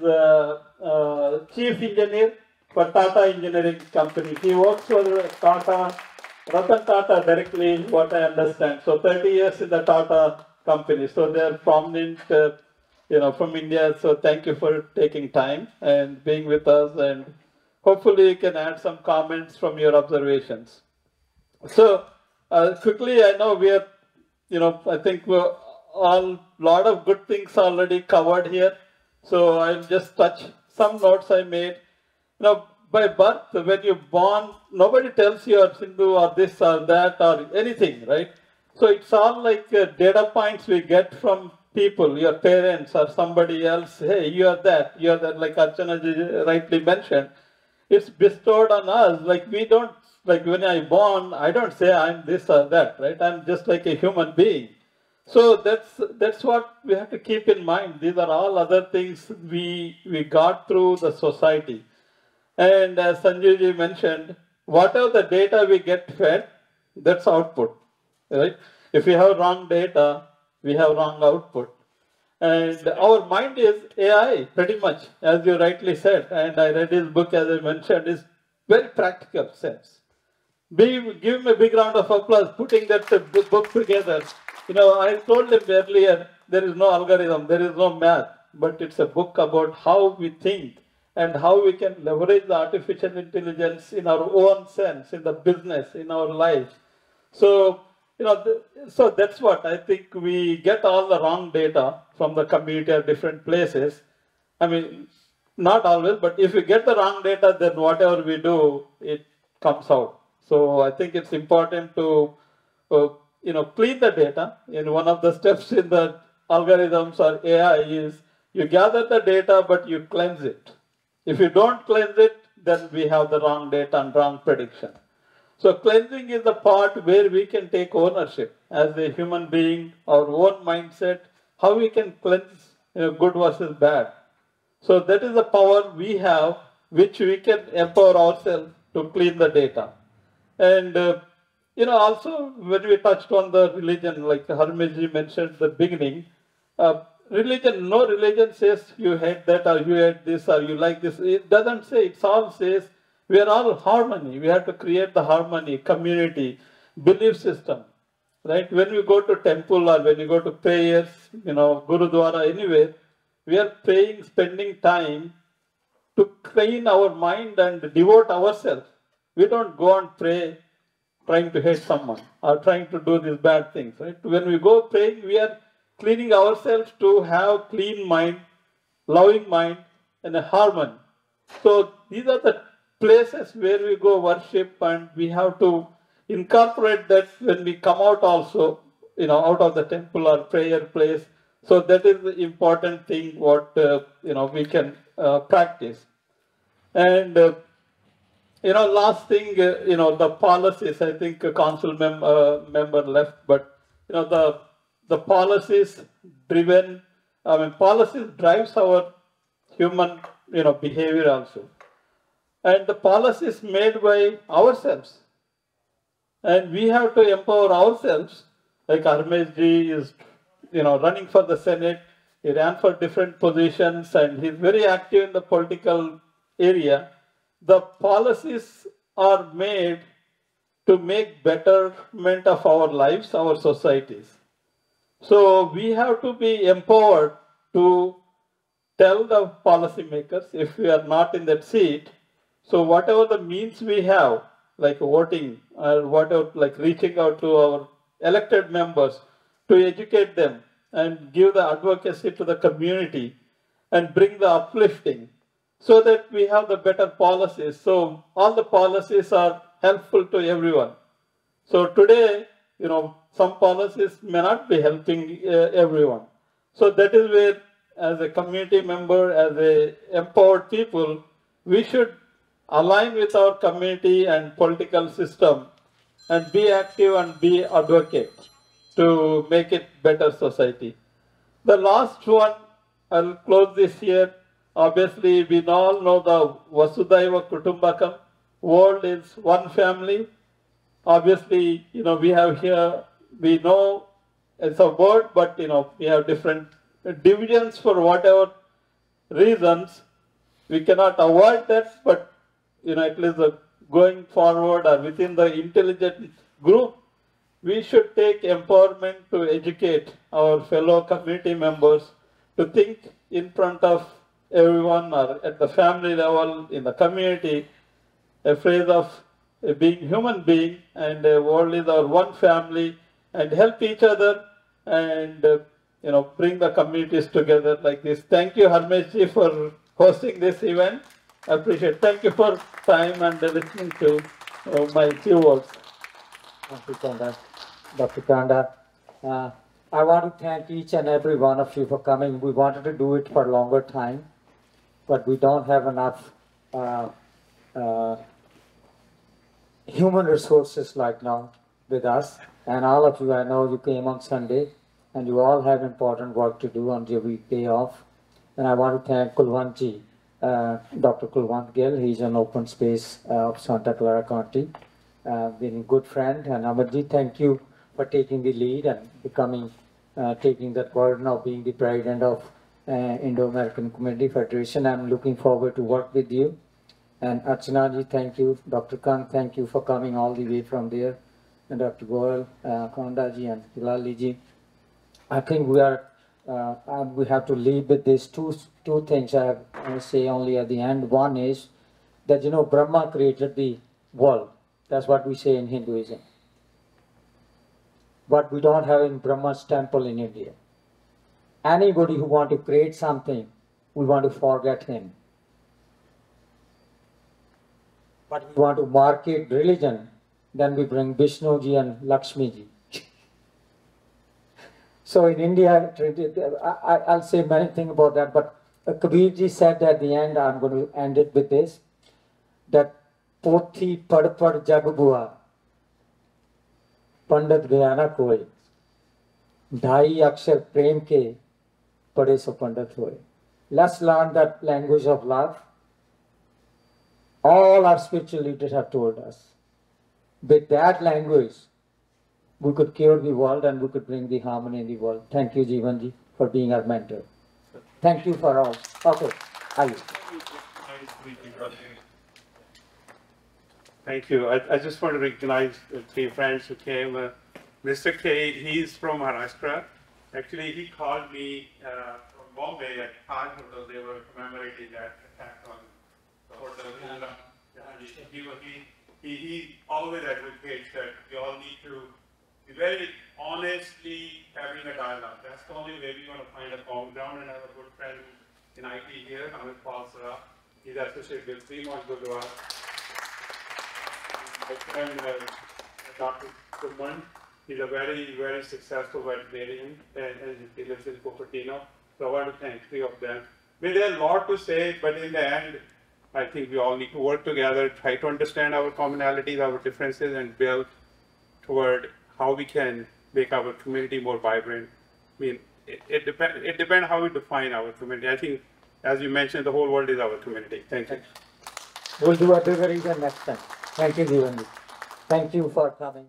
Chief Engineer for Tata Engineering Company. He works for Tata, Ratan Tata directly, what I understand. So 30 years in the Tata company. So they are prominent, from India. So thank you for taking time and being with us. And hopefully you can add some comments from your observations. So quickly, I know we are, I think we're all lot of good things already covered here. So I'll just touch some notes I made. By birth, when you're born, nobody tells you you're Hindu or this or that or anything, right? So it's all like data points we get from people, your parents or somebody else. Hey, you're that, like Archana ji rightly mentioned. It's bestowed on us. Like we don't, like when I'm born, I don't say I'm this or that, right? I'm just like a human being. So that's what we have to keep in mind. These are all other things we got through the society. And as Sanjeev ji mentioned, whatever the data we get fed, that's output, right? If we have wrong data, we have wrong output. And our mind is AI, pretty much, as you rightly said. And I read his book, as I mentioned, is very practical sense. Give him a big round of applause putting that book together. You know, I told him earlier, there is no algorithm, there is no math, but it's a book about how we think and how we can leverage the artificial intelligence in our own sense, in the business, in our lives. So, you know, so that's what I think. We get all the wrong data from the community or different places. I mean, not always, but if we get the wrong data, then whatever we do, it comes out. So I think it's important to, you know, clean the data. And one of the steps in the algorithms or AI is you gather the data, but you cleanse it. If you don't cleanse it, then we have the wrong data and wrong prediction. So cleansing is the part where we can take ownership as a human being, our own mindset, how we can cleanse, you know, good versus bad. So that is the power we have, which we can empower ourselves to clean the data. And you know, also when we touched on the religion, like Harmeshji mentioned at the beginning, religion, no religion says you hate that or you hate this or you like this. It doesn't say, it all says we are all harmony. We have to create the harmony, community, belief system, right? When we go to temple or when you go to prayers, you know, Gurudwara, anywhere, we are praying, spending time to clean our mind and devote ourselves. We don't go and pray trying to hate someone or trying to do these bad things, right? When we go praying, we are cleaning ourselves to have clean mind, loving mind, and a harmony. So these are the places where we go worship, and we have to incorporate that when we come out also, you know, out of the temple or prayer place. So that is the important thing what, you know, we can practice. And, you know, last thing, you know, the policies, I think a council member left, but, you know, the policies driven, I mean, policies drives our human, you know, behavior also. And the policies made by ourselves. And we have to empower ourselves, like Harmeshji is, you know, running for the Senate. He ran for different positions and he's very active in the political area. The policies are made to make betterment of our lives, our societies. So we have to be empowered to tell the policymakers, if we are not in that seat, so whatever the means we have, like voting or whatever, like reaching out to our elected members to educate them and give the advocacy to the community and bring the uplifting so that we have the better policies. So all the policies are helpful to everyone. So today, you know, some policies may not be helping everyone. So that is where, as a community member, as a empowered people, we should align with our community and political system and be active and be advocate to make it better society. The last one, I'll close this here. Obviously, we all know the Vasudhaiva Kutumbakam. World is one family. Obviously, you know, we have here, we know it's a word, but, you know, we have different divisions for whatever reasons. We cannot avoid that, but, you know, at least going forward or within the intelligent group, we should take empowerment to educate our fellow community members to think in front of everyone or at the family level, in the community, a phrase of being human being, and world is our one family, and help each other and, you know, bring the communities together like this. Thank you, Harmeshji, for hosting this event. I appreciate it. Thank you for time and listening to my few words. Thank you, Kanda. Dr. Kanda. I want to thank each and every one of you for coming. We wanted to do it for a longer time, but we don't have enough human resources right now with us. And all of you, I know you came on Sunday, and you all have important work to do on your weekday off. And I want to thank Kulwantji, Dr. Kulwant Gill. He's an open space of Santa Clara County, been a good friend. And Amarji, thank you for taking the lead and becoming taking that burden of being the president of Indo-American Community Federation. I'm looking forward to work with you. And Archanaji, thank you. Dr. Khan, thank you for coming all the way from there. And Dr. Goel, Kondaji, and Hilaliji. I think we have to leave with these two things I say only at the end. One is that, you know, Brahma created the world. That's what we say in Hinduism. But we don't have in Brahma's temple in India. Anybody who wants to create something, we want to forget him. But we want to market religion, then we bring Vishnuji and Lakshmiji. So in India, I'll say many things about that, but Kabirji said at the end, I'm going to end it with this, that Pothi pad pad jagbua, Pandit Vyana koi, Dhai akshar prem ke, pade so pandit hoye. Let's learn that language of love. All our spiritual leaders have told us. With that language, we could cure the world and we could bring the harmony in the world. Thank you, Jeevan ji, for being our mentor. Thank you for all. Okay, Thank you. I just want to recognize the three friends who came. Mr. K, he's from Maharashtra. Actually, he called me from Bombay at Taj Hotel. They were commemorating that attack on the hotel. He always advocates that we all need to be very honestly having a dialogue. That's the only way we're going to find a common ground. And I have a good friend in IT here, Amit Palsara. He's associated with Fremont Gurdwara. My friend, Dr. Kurman, he's a very, very successful veterinarian and he lives in Cupertino. So I want to thank three of them. I mean, there's a lot to say, but in the end, I think we all need to work together, try to understand our commonalities, our differences, and build toward how we can make our community more vibrant. I mean, it depends how we define our community. I think, as you mentioned, the whole world is our community. Thank you. We'll do a bigger event next time. Thank you, Jeevan ji. Thank you for coming.